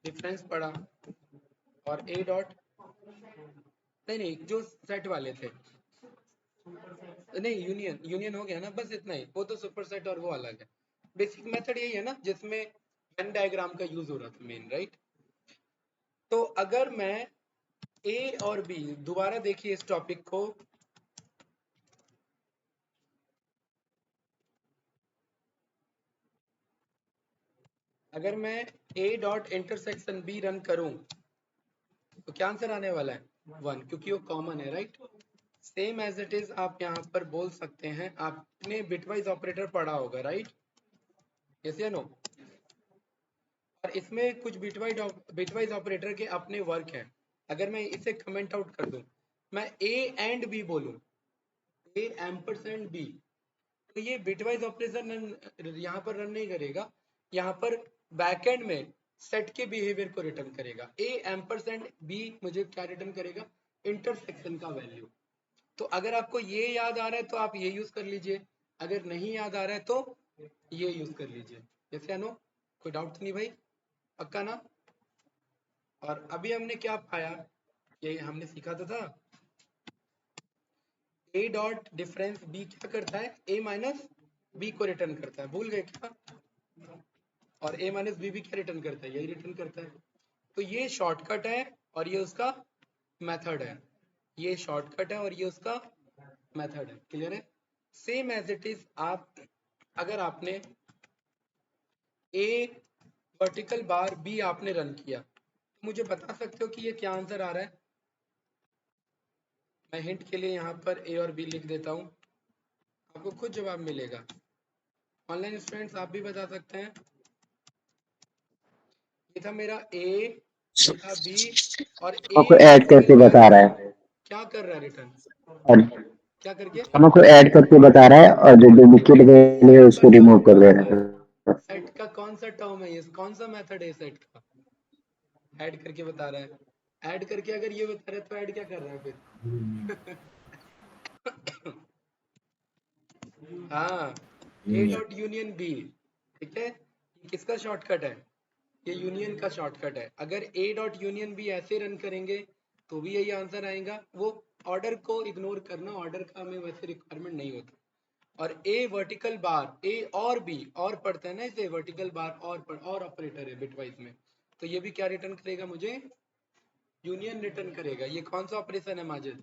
डिफरेंस पढ़ा, और ए डॉट नहीं, जो सेट वाले थे, नहीं यूनियन, यूनियन हो गया ना, बस इतना ही, वो तो सुपर सेट और वो अलग है। बेसिक मेथड यही है ना जिसमें वेन डायग्राम का यूज हो रहा था मेन, राइट। तो अगर मैं ए और बी, दोबारा देखिए इस टॉपिक को, अगर मैं ए डॉट इंटरसेक्शन बी रन करूं तो क्या आंसर आने वाला है, 1, क्योंकि वो कॉमन है, right. Same as it is आप यहाँ पर बोल सकते हैं, आपने बिटवाइज ऑपरेटर पढ़ा होगा, राइट, यस या नो। और इसमें कुछ बिटवाइज ऑपरेटर के अपने वर्क हैं। अगर मैं इसे कमेंट आउट कर दूं, मैं ए एंड बी बोलूं, ए एम्परसेंड बी, तो ये बिटवाइज ऑपरेशन यहाँ पर रन नहीं करेगा, यहाँ पर बैकएंड में सेट के बिहेवियर को रिटर्न करेगा। ए एम्परसेंड बी मुझे क्या रिटर्न करेगा, इंटरसेक्शन का वैल्यू। तो अगर आपको ये याद आ रहा है तो आप ये यूज कर लीजिए, अगर नहीं याद आ रहा है तो ये यूज कर लीजिए, जैसे नो, कोई डाउट नहीं भाई, पक्का ना। और अभी हमने क्या पाया, ये हमने सीखा तो था, ए डॉट डिफरेंस बी क्या करता है, ए माइनस बी को रिटर्न करता है, भूल गए क्या। और ए माइनस बी भी क्या रिटर्न करता है, यही रिटर्न करता है। तो ये शॉर्टकट है और ये उसका मेथड है, ये शॉर्टकट है और ये उसका मेथड है, क्लियर है। सेम एज इट इज आप, अगर आपने ए वर्टिकल बार बी आपने रन किया, तो मुझे बता सकते हो कि ये क्या आंसर आ रहा है। मैं हिंट के लिए यहाँ पर ए और बी लिख देता हूँ, आपको खुद जवाब मिलेगा। ऑनलाइन स्टूडेंट्स आप भी बता सकते हैं। ये था मेरा ए, ये था बी, और ए को ऐड वर्टिकल करके बार बता रहा है, क्या कर रहा है रिटर्न, और क्या करके, दोनों को ऐड करके बता रहा है, और जो डुप्लीकेट वैल्यू है सेट का उसको टर्म रिमूव कर दे कौन सा रहा है, है। सेट का कौन सा टर्म है, ये कौन सा मेथड है सेट का, ऐड करके बता रहा है। ऐड करके अगर ये बता रहा है तो ऐड क्या कर रहा है फिर हाँ, A union. Dot union B, ठीक है, ये किसका शॉर्टकट है, ये यूनियन का शॉर्टकट है। अगर ए डॉट यूनियन बी ऐसे रन करेंगे तो भी यही आंसर आएगा। वो ऑर्डर को इग्नोर करना, ऑर्डर का हमें वैसे रिक्वायरमेंट नहीं होता। और ए वर्टिकल बार, ए और बी, और पढ़ते हैं ना इसे, वर्टिकल बार और ऑपरेटर है बिटवाइज में, तो ये भी क्या रिटर्न करेगा, मुझे यूनियन रिटर्न करेगा। ये कौन सा ऑपरेशन है माजिद,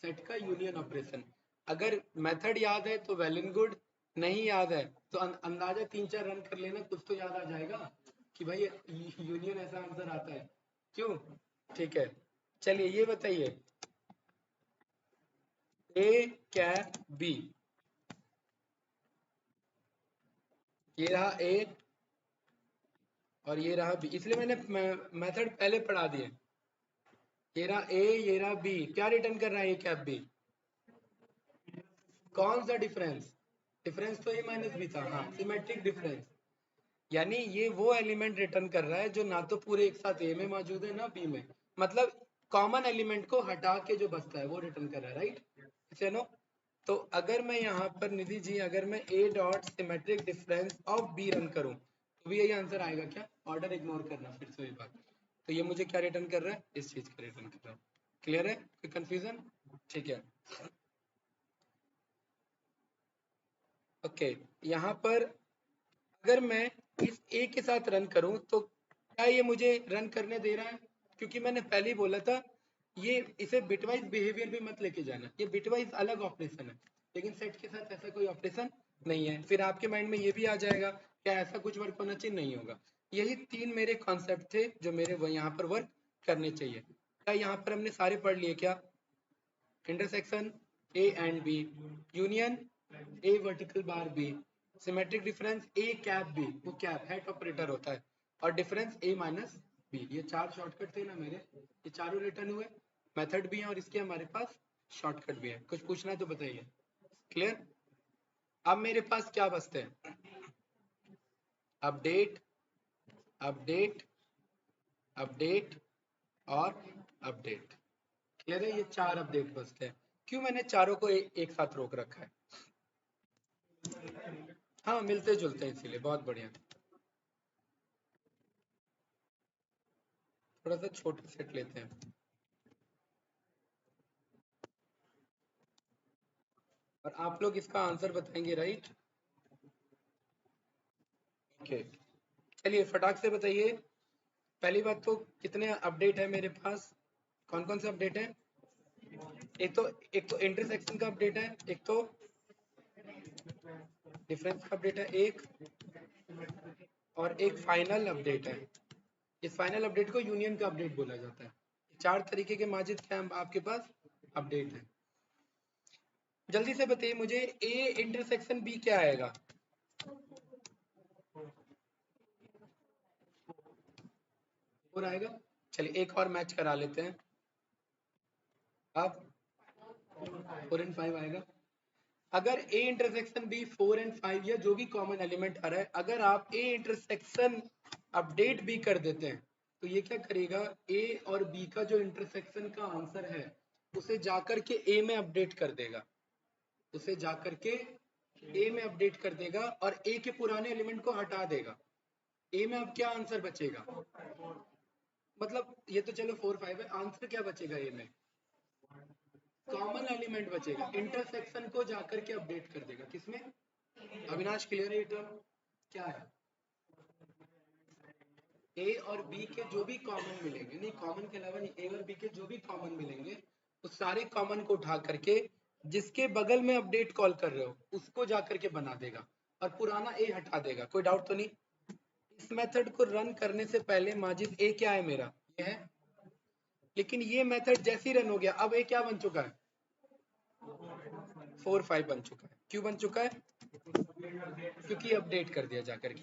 सेट का यूनियन ऑपरेशन। अगर मेथड याद है तो वेल एंड गुड, नहीं याद है तो अंदाजा 3-4 रन कर लेना, कुछ तो याद आ जाएगा कि भाई यूनियन ऐसा आंसर आता है, क्यों, ठीक है। चलिए ये बताइए, ए कैप बी, ये रहा ए और ये रहा बी, इसलिए मैंने मेथड पहले पढ़ा दिए। ये रहा ए, ये रहा बी, क्या रिटर्न कर रहा है ए कैप बी? कौन सा डिफरेंस? डिफरेंस तो ए माइनस बी था, हाँ सिमेट्रिक डिफरेंस। यानी ये वो एलिमेंट रिटर्न कर रहा है जो ना तो पूरे एक साथ ए में मौजूद है ना बी में, मतलब कॉमन एलिमेंट को हटा के जो बचता है वो रिटर्न कर रहा है, राइट? इसे नो। तो अगर मैं यहाँ पर निधि जी, अगर मैं ए dot symmetric difference of be run करूँ तो भी यही आंसर आएगा क्या? ऑर्डर इग्नोर करना फिर से वही बात। तो ये मुझे क्या रिटर्न कर रहा है? इस चीज का रिटर्न कर रहा है। क्लियर है? कोई कंफ्यूजन? ठीक है, ओके। यहाँ पर अगर मैं इस ए के साथ रन करूं तो क्या ये मुझे रन करने दे रहा है? क्योंकि मैंने पहले ही बोला था ये इसे बिटवाइज बिहेवियर भी मत लेके जाना, ये बिटवाइज अलग ऑपरेशन है, लेकिन सेट के साथ ऐसा कोई ऑपरेशन नहीं है। फिर आपके माइंड में ये भी आ जाएगा क्या ऐसा कुछ वर्क होना चाहिए? नहीं होगा। यही तीन मेरे कॉन्सेप्ट थे जो मेरे वो यहाँ पर वर्क करने चाहिए। क्या यहाँ पर हमने सारे पढ़ लिए क्या? Intersection A and B, union A vertical bar B, symmetric difference A cap B, वो कैप हेड ऑपरेटर होता है, और डिफरेंस ए माइनस बी। ये चार शॉर्टकट थे ना मेरे, ये चारों रिटर्न हुए, मेथड भी है और इसके हमारे पास शॉर्टकट भी है। कुछ पूछना है तो बताइए। क्लियर? अब मेरे पास क्या बचते हैं? अपडेट, अपडेट, अपडेट और अपडेट। क्लियर है? ये चार अपडेट बचते हैं। क्यों मैंने चारों को एक साथ रोक रखा है? हाँ मिलते जुलते हैं इसीलिए, बहुत बढ़िया। थोड़ा सा छोटा सेट लेते हैं और आप लोग इसका आंसर बताएंगे, राइट? ओके, चलिए फटाक से बताइए। पहली बात तो कितने अपडेट है मेरे पास? कौन कौन से अपडेट है? एक तो इंटरसेक्शन का अपडेट है, एक तो डिफरेंस का अपडेट है एक, और एक फाइनल अपडेट है। इस फाइनल अपडेट को यूनियन का अपडेट बोला जाता है। चार तरीके के माजिद क्या आपके पास अपडेट है? जल्दी से बताइए मुझे, ए इंटरसेक्शन बी क्या आएगा? और आएगा। चलिए एक और मैच करा लेते हैं। अब 4 एंड 5 आएगा। अगर ए इंटरसेक्शन बी 4 एंड 5 या जो भी कॉमन एलिमेंट आ रहा है, अगर आप ए इंटरसेक्शन अपडेट भी कर देते हैं तो ये क्या करेगा? ए और बी का जो इंटरसेक्शन का आंसर है उसे जाकर के ए में अपडेट कर देगा, उसे जाकर के ए में अपडेट कर देगा और ए के पुराने एलिमेंट को हटा देगा। ए में अब क्या आंसर बचेगा? मतलब ये तो चलो 4 5 है, आंसर क्या बचेगा ए में? कॉमन एलिमेंट बचेगा, इंटरसेक्शन को जाकर के अपडेट कर देगा। किसमें? अविनाश क्लियर है? ये टर्म क्या है? ए और बी के जो भी कॉमन मिलेंगे, नहीं कॉमन के अलावा नहीं, ए और बी के जो भी कॉमन मिलेंगे उस सारे कॉमन को उठा करके जिसके बगल में अपडेट कॉल कर रहे हो उसको जाकर के बना देगा और पुराना ए हटा देगा। कोई डाउट तो नहीं? इस मेथड को रन करने से पहले माजिद ए क्या है मेरा? ये है। लेकिन ये मेथड जैसे ही रन हो गया अब ए क्या बन चुका है? 4 5 बन चुका है। क्यों बन चुका है? क्योंकि अपडेट कर दिया जाकर के।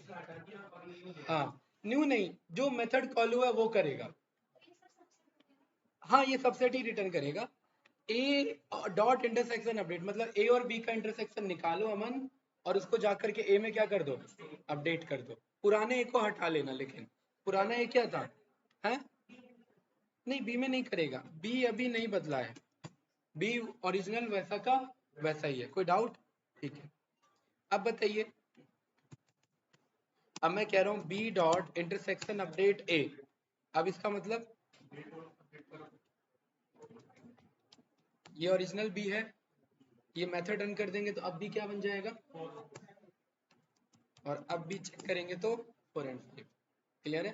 हाँ, न्यू नहीं, जो मेथड कॉल हुआ वो करेगा। हाँ, ये सबसेट ही रिटर्न करेगा। ए डॉट इंटरसेक्शन अपडेट मतलब ए और बी का इंटरसेक्शन निकालो अमन, और उसको जाकर के ए में क्या कर दो? अपडेट कर दो। पुराने ए को हटा लेना, लेकिन पुराना ए क्या था? है? नहीं, बी में नहीं करेगा, बी अभी नहीं बदला है, बी ओरिजिनल वैसा का वैसा ही है। कोई डाउट? ठीक है, अब बताइए। अब मैं कह रहा हूं बी डॉट इंटरसेक्शन अपडेट ए, अब इसका मतलब ये ओरिजिनल बी है, ये मेथड रन कर देंगे तो अब भी क्या बन जाएगा? और अब भी चेक करेंगे तो 4 एंड 5। क्लियर है?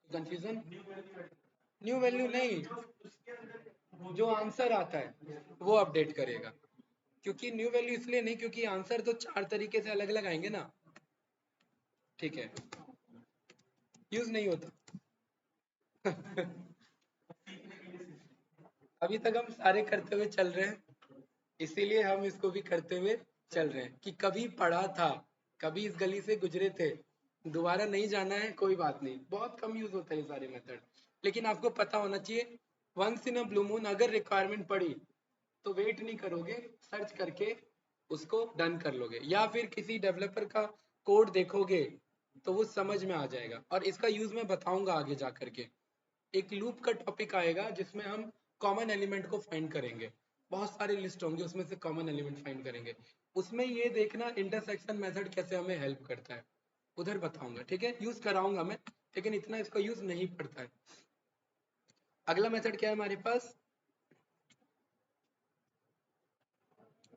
कंफ्यूजन? न्यू वैल्यू नहीं, जो आंसर आता है वो अपडेट करेगा। क्योंकि न्यू वैल्यू इसलिए नहीं क्योंकि आंसर तो चार तरीके से अलग अलग आएंगे ना। ठीक है, यूज नहीं होता। अभी तक हम सारे करते हुए चल रहे हैं, इसीलिए हम इसको भी करते हुए चल रहे हैं कि कभी पढ़ा था, कभी इस गली से गुजरे थे, दोबारा नहीं जाना है, कोई बात नहीं। बहुत कम यूज होता है ये सारे मेथड, लेकिन आपको पता होना चाहिए once in a blue moon अगर रिक्वायरमेंट पड़ी तो वेट नहीं करोगे, सर्च करके उसको डन कर लोगे, या फिर किसी डेवलपर का कोड देखोगे तो वो समझ में आ जाएगा। और इसका यूज मैं बताऊंगा आगे जा करके। एक लूप का टॉपिक आएगा जिसमें हम कॉमन एलिमेंट को फाइंड करेंगे, बहुत सारे लिस्ट होंगे उसमें से कॉमन एलिमेंट फाइंड करेंगे। उसमें ये देखना इंटरसेक्शन मेथड कैसे हमें हेल्प करता है, उधर बताऊंगा, ठीक है। यूज कराऊंगा मैं, लेकिन इतना इसका यूज नहीं पड़ता है। अगला मेथड क्या है हमारे पास,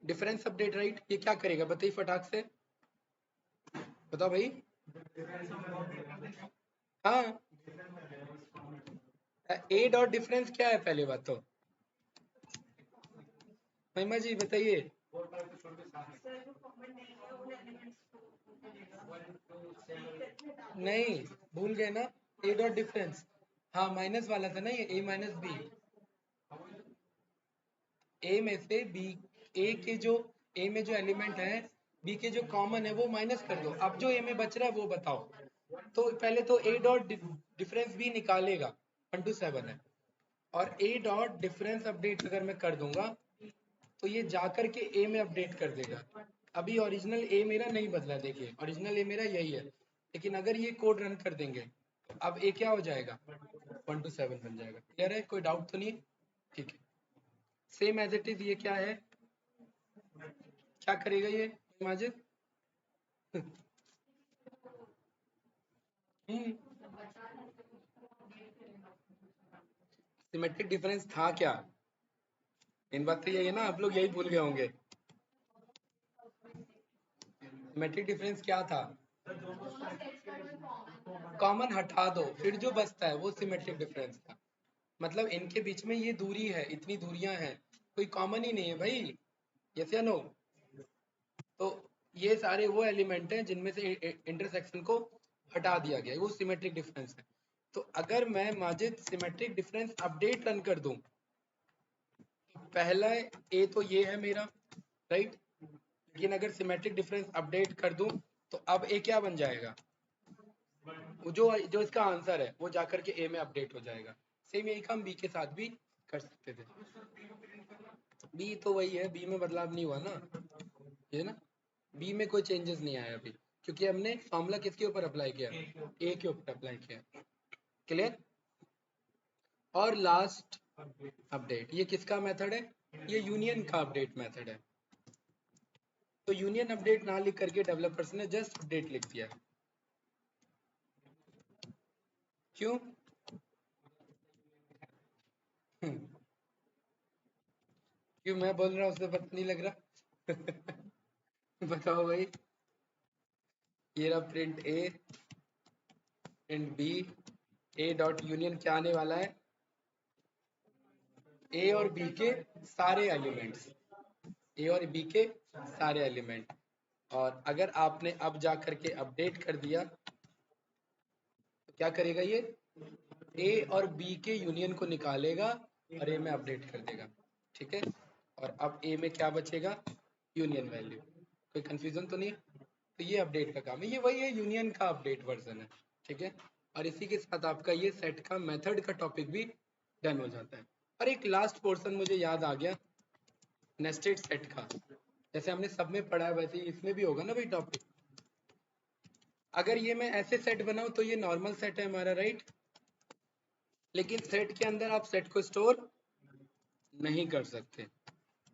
डिफरेंस अपडेट, राइट। ये क्या करेगा बताइए फटाक से, बताओ भाई। हाँ, ए डॉट डिफरेंस क्या है पहले बात तो, महिमा जी बताइए। नहीं, भूल गए ना, ए डॉट डिफरेंस, हाँ माइनस वाला था ना ये, ए माइनस बी। ए में से बी, ए के जो, ए में जो एलिमेंट है, बी के जो कॉमन है वो माइनस कर दो, अब जो ए में बच रहा है वो बताओ। तो पहले तो ए डॉट डिफरेंस बी निकालेगा, 1 to 7 है, और ए डॉट डिफरेंस अपडेट अगर मैं कर दूंगा तो ये जाकर के ए में अपडेट कर देगा। अभी ओरिजिनल ए मेरा नहीं बदला, देखिए ओरिजिनल ए मेरा यही है, लेकिन अगर ये कोड रन कर देंगे तो अब ए क्या हो जाएगा, 1 to 7 बन जाएगा। क्लियर है, कोई डाउट तो नहीं, ठीक है। सेम एज इट इज ये क्या है, क्या करेगा ये माजिद, सिमेट्रिक डिफरेंस था क्या, इन बात तो यही है ना, आप लोग यही भूल गए होंगे। सिमेट्रिक डिफरेंस क्या था, कॉमन हटा दो फिर जो बचता है वो सिमेट्रिक डिफरेंस था। मतलब इनके बीच में ये दूरी है, इतनी दूरियां हैं, कोई कॉमन ही नहीं है भाई, यस या नो। तो ये सारे वो एलिमेंट हैं जिनमें से इंटरसेक्शन को हटा दिया गया है, वो सिमेट्रिक डिफरेंस है। तो अगर मैं Majid symmetric difference update run कर दूं, तो पहला ए तो ये है मेरा, राइट, लेकिन अगर सिमेट्रिक डिफरेंस अपडेट कर दूं तो अब ए क्या बन जाएगा, वो जो जो इसका आंसर है वो जाकर के ए में अपडेट हो जाएगा। सेम यही काम बी के साथ भी कर सकते थे। बी तो वही है, बी में बदलाव नहीं हुआ ना, ये ना, बी में कोई चेंजेस नहीं आया अभी, क्योंकि हमने फॉर्मूला किसके ऊपर अप्लाई किया, ए के ऊपर अप्लाई किया। क्लियर। और लास्ट अपडेट, ये किसका मेथड है, ये यूनियन का अपडेट मेथड है। तो यूनियन अपडेट ना लिख करके डेवलपर्स ने जस्ट अपडेट लिख दिया, क्यों, क्यों मैं बोल रहा हूँ उससे पता नहीं लग रहा। बताओ भाई, ये रहा print A, print B, A dot union क्या आने वाला है, ए और बी के सारे एलिमेंट्स, ए और बी के सारे एलिमेंट। और अगर आपने अब जा करके अपडेट कर दिया तो क्या करेगा ये, ए और बी के यूनियन को निकालेगा और ए में अपडेट कर देगा, ठीक है। और अब ए में क्या बचेगा, यूनियन वैल्यू, कोई कंफ्यूजन तो नहीं। तो ये अपडेट का काम है, ये वही है, यूनियन का अपडेट वर्जन है, ठीक है। और इसी के साथ आपका ये सेट का मेथड का टॉपिक भी डन हो जाता है। और एक लास्ट पोर्शन मुझे याद आ गया, नेस्टेड सेट का, जैसे हमने सब में पढ़ा है वैसे ही इसमें भी होगा ना भाई टॉपिक। अगर ये मैं ऐसे सेट बनाऊं तो ये नॉर्मल सेट है हमारा, राइट, लेकिन सेट के अंदर आप सेट को स्टोर नहीं कर सकते,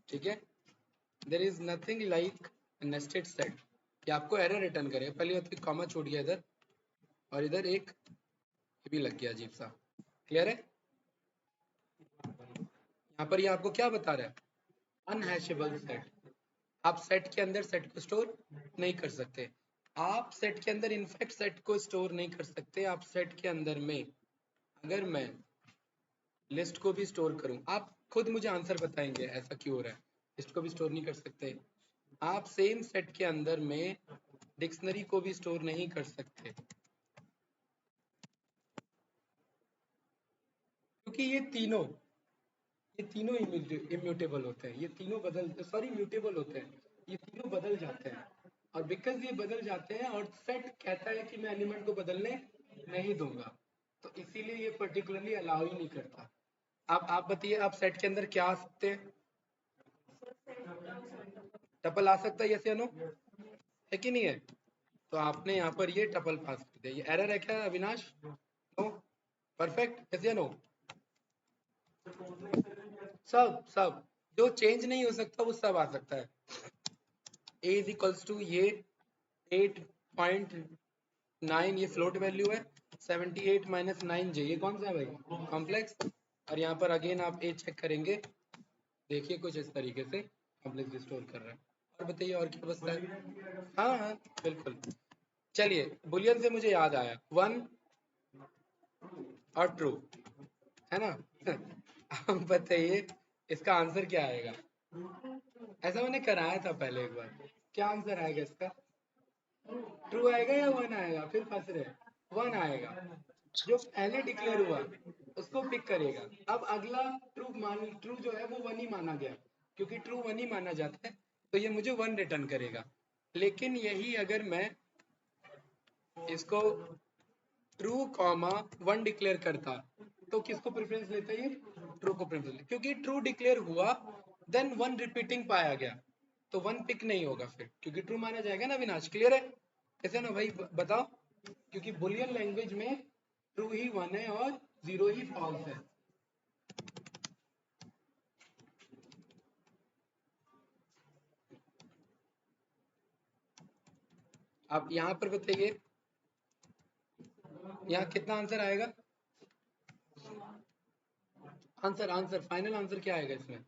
ठीक है। There is nothing like nested set, ये आपको एरर रिटर्न करेगा। पहली बात तो कॉमा छूट गया इधर, और इधर एक ये भी लग गया अजीब सा। क्लियर है, यहाँ पर ये आपको क्या बता रहा है, अनहैशेबल सेट। आप सेट के अंदर सेट को स्टोर नहीं कर सकते, आप सेट के अंदर इनफैक्ट सेट को स्टोर नहीं कर सकते। आप सेट के अंदर में अगर मैं लिस्ट को भी स्टोर करूं, आप खुद मुझे आंसर बताएंगे ऐसा क्यों हो रहा है, लिस्ट को भी स्टोर नहीं कर सकते। आप सेम सेट के अंदर में डिक्शनरी को भी स्टोर नहीं कर सकते, क्योंकि ये तीनों इम्यूटेबल होते हैं, ये तीनों म्यूटेबल होते हैं, ये तीनों बदल जाते हैं। और बिकॉज ये बदल जाते हैं और सेट कहता है कि मैं एलिमेंट को बदलने नहीं दूंगा, तो इसीलिए ये पर्टिकुलरली अलाउ ही नहीं करता। आप बताइए, आप सेट के अंदर क्या आ सकते हैं? टपल आ सकता है, यस या नो, है कि नहीं है? तो आपने यहाँ पर ये टपल पास कर दिया। ये एरर है क्या अविनाश? नो, परफेक्ट, यस या नो? सब जो चेंज नहीं हो सकता वो सब आ सकता है। a इज इक्वल्स टू ये 8.9, ये फ्लोट वैल्यू है। 78 माइनस 9j, ये कौन सा है भाई? कॉम्प्लेक्स। और यहाँ पर अगेन आप a चेक करेंगे, देखिए कुछ इस तरीके से कॉम्प्लेक्स स्टोर कर रहा है। और बताइए और क्या बचता है? हाँ हाँ बिल्कुल। चलिए, बुलियन से मुझे याद आया, 1 और ट्रू, है ना? अब बताइए इसका आंसर क्या आएगा? ऐसा मैंने कराया था पहले एक बार। क्या आंसर आएगा इसका? ट्रू आएगा या 1 आएगा? फिर फंस रहे। 1 आएगा, जो पहले डिक्लेयर हुआ उसको पिक करेगा। अब अगला ट्रू जो है वो 1 ही माना गया, क्योंकि ट्रू 1 ही माना जाता है, तो ये मुझे 1 रिटर्न करेगा। लेकिन यही अगर मैं इसको ट्रू कॉमा 1 डिक्लेयर करता, तो किसको प्रेफरेंस लेता है? ये ट्रू को प्रेफरेंस लेता, क्योंकि ट्रू डिक्लेयर हुआ देन 1 रिपीटिंग पाया गया, तो 1 पिक नहीं होगा फिर, क्योंकि ट्रू माना जाएगा ना विनाश। क्लियर है कैसे ना भाई? बताओ, क्योंकि बुलियन लैंग्वेज में ट्रू ही 1 है और 0 ही फॉल्स है। अब यहाँ पर बताइए, यहाँ कितना आंसर आएगा? आंसर फाइनल आंसर क्या आएगा इसमें?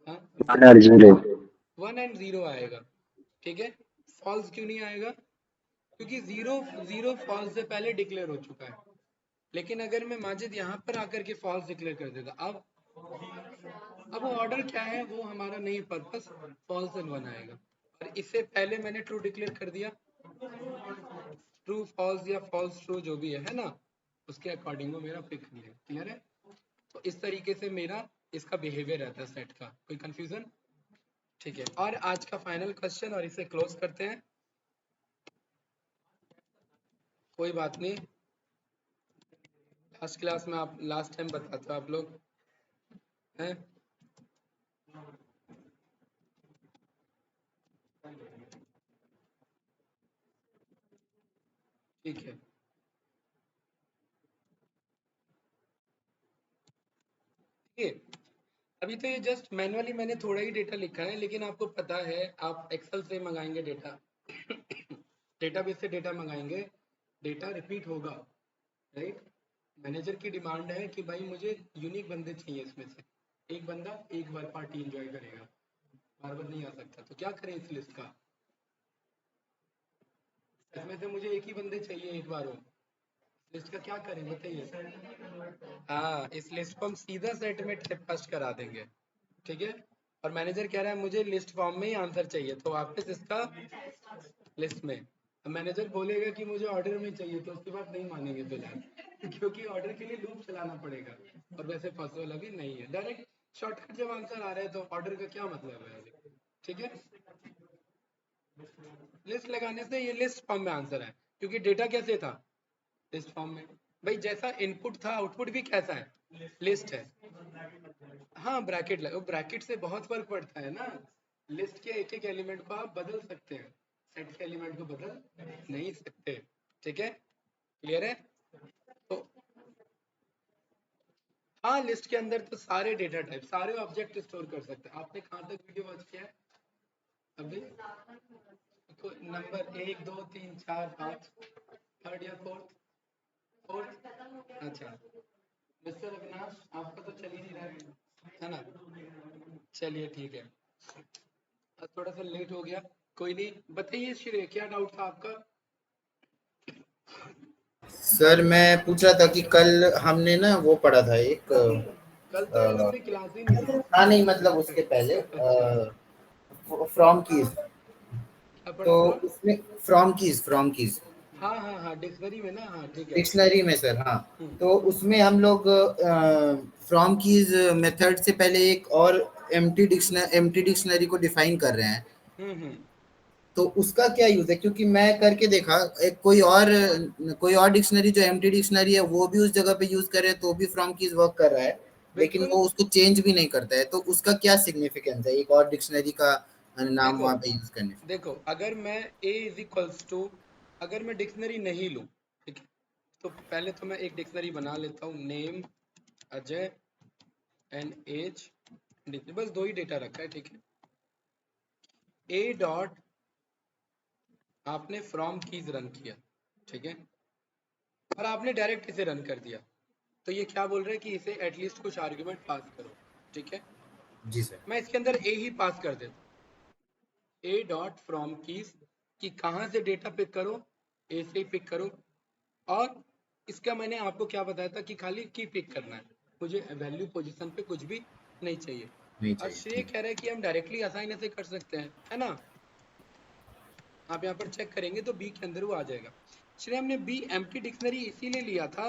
हाँ, 1 और 0। 1 एंड 0 आएगा, ठीक है। फॉल्स क्यों नहीं आएगा? क्योंकि जीरो फॉल्स से पहले डिक्लेयर हो चुका है। लेकिन अगर मैं माजिद यहाँ पर आकर के फॉल्स डिक्लेयर कर देता, अब वो ऑर्डर क्या है वो हमारा नहीं पर्पस, फॉल्स एंड 1 आएगा। और इससे पहले मैंने ट्रू डिक्लेयर कर दिया, ट्रू फॉल्स या फॉल्स ट्रू जो भी है ना, उसके अकॉर्डिंग वो मेरा पिक नहीं है। क्लियर है? तो इस तरीके से मेरा इसका बिहेवियर रहता है सेट का। कोई कंफ्यूजन? ठीक है, और आज का फाइनल क्वेश्चन और इसे क्लोज करते हैं। कोई बात नहीं, लास्ट क्लास में आप लास्ट टाइम बताते हो आप लोग हैं। ठीक है, ठीक है। अभी तो ये जस्ट मैनुअली मैंने थोड़ा ही डेटा लिखा है, लेकिन आपको पता है आप एक्सेल से मंगाएंगे डेटा, डेटाबेस से डेटा मंगाएंगे, डेटा रिपीट होगा, राइट? मैनेजर की डिमांड है कि भाई मुझे यूनिक बंदे चाहिए, इसमें से एक बंदा एक बार पार्टी एंजॉय करेगा, बार बार नहीं आ सकता। तो क्या करें इस लिस्ट का? इसमें से मुझे एक ही बंदे चाहिए एक बार हो, लिस्ट का क्या करें बताइए? हाँ, इस लिस्ट को हम सीधा सेट में टाइप करा देंगे, ठीक है। और मैनेजर कह रहा है मुझे लिस्ट फॉर्म में ही आंसर चाहिए, तो वापस इसका लिस्ट में। अब मैनेजर बोलेगा कि मुझे ऑर्डर में चाहिए, तो उसकी बात नहीं मानेंगे फिलहाल, क्योंकि ऑर्डर के लिए लूप चलाना पड़ेगा, और वैसे फर्स्ट वाला भी नहीं है। डायरेक्ट शॉर्टकट जब आंसर आ रहा है तो ऑर्डर का क्या मतलब है? ठीक है, लिस्ट लगाने से ये लिस्ट फॉर्म में आंसर है, क्योंकि डेटा कैसे था? लिस्ट फॉर्म में। भाई जैसा इनपुट था आउटपुट भी कैसा है? लिस्ट है। हाँ, ब्रैकेट लगा, ब्रैकेट से बहुत फर्क पड़ता है ना। लिस्ट के एक एक एलिमेंट को आप बदल सकते हैं, सेट के एलिमेंट को बदल नहीं सकते, ठीक है। क्लियर है? तो हाँ, लिस्ट के अंदर तो सारे डेटा टाइप, सारे ऑब्जेक्ट स्टोर कर सकते हैं। आपने कहाँ तक वीडियो वॉच किया है अभी? तो नंबर 1 2 3 4 5, थर्ड या फोर्थ? फोर्थ, अच्छा। मिस्टर अविनाश, आपका तो चल ही नहीं रहा है ना? चलिए ठीक है, आज थोड़ा सा लेट हो गया, कोई नहीं। बताइए श्रेय, क्या डाउट था आपका? सर मैं पूछ रहा था कि कल हमने ना वो पढ़ा था एक कल तो यार हमने क्लास ही नहीं ली। हाँ नहीं मतलब उसके पहले अच्छा, फ्रॉम कीज। क्या पढ़ा तो था? उसमें फ्रॉम कीज हाँ हाँ हाँ, डिक्शनरी में ना, हाँ ठीक है। डिक्शनरी में सर। हाँ, हम्म तो उसमें हम लोग फ्रॉम कीज मेथड से पहले एक और एम्प्टी डिक्शनरी को डिफाइन कर रहे हैं। हम्म। तो उसका क्या यूज है? क्योंकि मैं करके देखा, एक कोई और डिक्शनरी जो एम्प्टी डिक्शनरी है वो भी उस जगह पे यूज करे तो भी फ्रॉम कीज वर्क कर रहा है, लेकिन बिल्कुल वो उसको चेंज भी नहीं करता है। तो उसका क्या सिग्निफिकेंस है एक और डिक्शनरी का नाम देखो वहां पे यूज करने से? देखो अगर मैं a इज इक्वल्स टू, अगर मैं डिक्शनरी नहीं लूँ, ठीक है, तो पहले तो मैं एक डिक्शनरी बना लेता हूँ, नेम, अजय एंड एज, बस दो ही डेटा रखा है, ठीक है। ए डॉट आपने फ्रॉम कीज रन किया, ठीक है, और आपने डायरेक्ट इसे रन कर दिया, तो ये क्या बोल रहे हैं कि इसे एटलीस्ट कुछ आर्ग्यूमेंट पास करो, ठीक है। जी सर। मैं इसके अंदर ए ही पास कर देता हूँ, ए डॉट फ्रॉम कीज, कि कहाँ से डेटा पिक करो, ए से ही पिक करो, और इसका मैंने आपको क्या बताया था कि खाली की पिक करना है, मुझे वैल्यू पोजीशन पे कुछ भी नहीं चाहिए। नहीं और चाहिए, श्रेय ठीक। कह रहा है कि हम डायरेक्टली असाइन ऐसे कर सकते हैं, है ना, आप यहाँ पर चेक करेंगे तो बी के अंदर वो आ जाएगा। श्रेय हमने बी एम्प्टी डिक्शनरी इसीलिए लिया था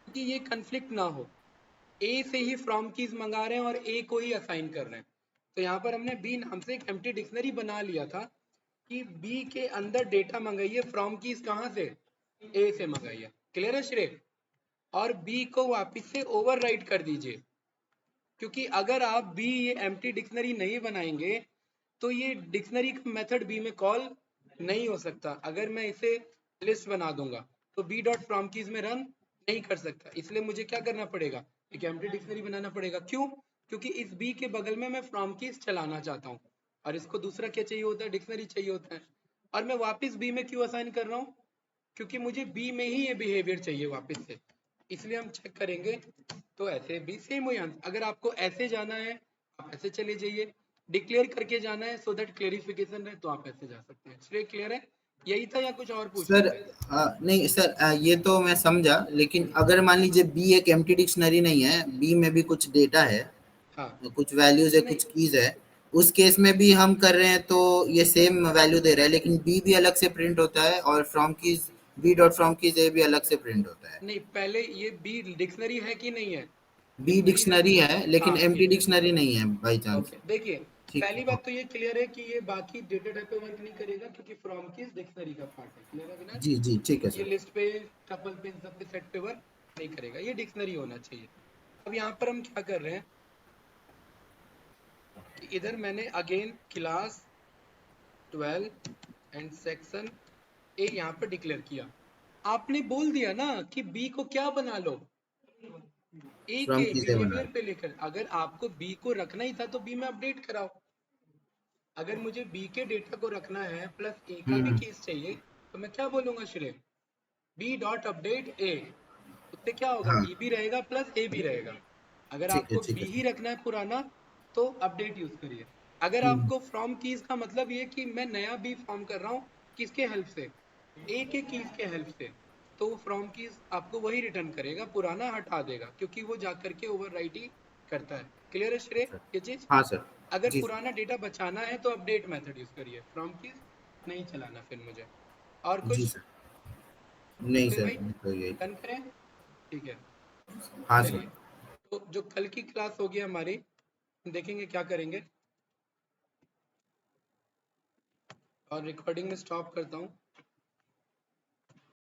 कि ये कन्फ्लिक्ट ना हो, ए से ही फ्रॉम कीज मंगा रहे हैं और ए को ही असाइन कर रहे हैं, तो यहाँ पर हमने बी नाम से एक एम्प्टी डिक्शनरी बना लिया था कि बी के अंदर डेटा मंगाइए, फ्रॉम कीज कहाँ से, ए से मंगाइए। क्लियर है श्रेय? और बी को वापस से ओवरराइट कर दीजिए, क्योंकि अगर आप बी ये एम्प्टी डिक्शनरी नहीं बनाएंगे तो ये डिक्शनरी का मेथड बी में कॉल नहीं हो सकता। अगर मैं इसे लिस्ट बना दूंगा तो बी डॉट फ्रॉम कीज में रन नहीं कर सकता, इसलिए मुझे क्या करना पड़ेगा, एक एम्प्टी डिक्शनरी बनाना पड़ेगा। क्यों? क्योंकि इस बी के बगल में मैं फ्रॉम कीज चलाना चाहता हूँ, और इसको दूसरा क्या चाहिए होता है, डिक्शनरी चाहिए होता है। और मैं वापस बी में क्यों असाइन कर रहा हूँ, क्योंकि मुझे बी में ही ये बिहेवियर चाहिए वापस से, इसलिए हम चेक करेंगे। तो ऐसे भी सेम वही आंसर, अगर आपको ऐसे जाना है आप ऐसे चले जाइए, डिक्लेयर करके जाना है सो दैट क्लेरिफिकेशन रहे तो आप ऐसे जा सकते हैं। श्रेय क्लियर है? यही था या कुछ और पूछना सर था? नहीं सर, ये तो मैं समझा, लेकिन अगर मान लीजिए बी एक एम्प्टी डिक्शनरी नहीं है, बी में भी कुछ डेटा है, हाँ, कुछ वैल्यूज है, नहीं कुछ कीज है, उस केस में भी हम कर रहे हैं तो ये सेम वैल्यू दे रहा है, लेकिन बी भी अलग से प्रिंट होता है और from keys, B dot from keys A भी अलग से प्रिंट होता है। नहीं, पहले ये बी डिक्शनरी है कि नहीं है? बी डिक्शनरी है ना? डिक्शनरी है लेकिन हाँ एम्प्टी ठीक है, डिक्शनरी नहीं है बाई चांस। ओके। देखिए, ठीक पहली है, बात तो ये क्लियर है कि ये बाकी डेटा टाइप पे वर्क नहीं करेगा, क्योंकि फ्रॉम की डिक्शनरी का पार्ट है। क्लियर है विनाश? जी जी ठीक है ये सर। लिस्ट पे, टपल पे, इन सब पे, सेट पे वर्क नहीं करेगा, ये डिक्शनरी होना चाहिए। अब यहाँ पर हम क्या कर रहे हैं कि इधर मैंने again class 12 and section A यहाँ पर डिक्लेयर किया। आपने बोल दिया ना कि बी को क्या बना लो, ए फ्रॉम के कीज ए बना बिहेवियर लो। पे लेकर। अगर आपको बी को रखना ही था तो बी में अपडेट कराओ। अगर मुझे बी के डेटा को रखना है प्लस ए का भी हम्म। केस चाहिए, तो मैं क्या बोलूंगा श्रेय, बी डॉट अपडेट ए, उससे क्या होगा, हाँ बी भी रहेगा प्लस ए भी रहेगा। अगर ठीक है, आपको ठीक बी है ही सर। रखना है पुराना तो अपडेट यूज करिए। अगर हम्म। आपको फ्रॉम कीज का मतलब ये कि मैं नया बी फॉर्म कर रहा हूँ, किसके हेल्प से, ए के कीज के हेल्प से, तो फ्रॉम कीज आपको वही रिटर्न करेगा, पुराना हटा देगा, क्योंकि वो जा करके ओवरराइट ही करता है। क्लियर है श्रेय सर। ये चीज? हाँ सर। अगर जी सर। पुराना डेटा बचाना है तो अपडेट मेथड यूज करिए, फ्रॉम कीज नहीं चलाना फिर मुझे। और जी कुछ सर। नहीं नितिन सर, भाई, तो यही। डन करें? ठीक है, हाँ सर। चलिए। तो जो कल की क्लास होगी हमारी, देखेंगे क्या करेंगे, और रिकॉर्डिंग में स्टॉप करता हूँ।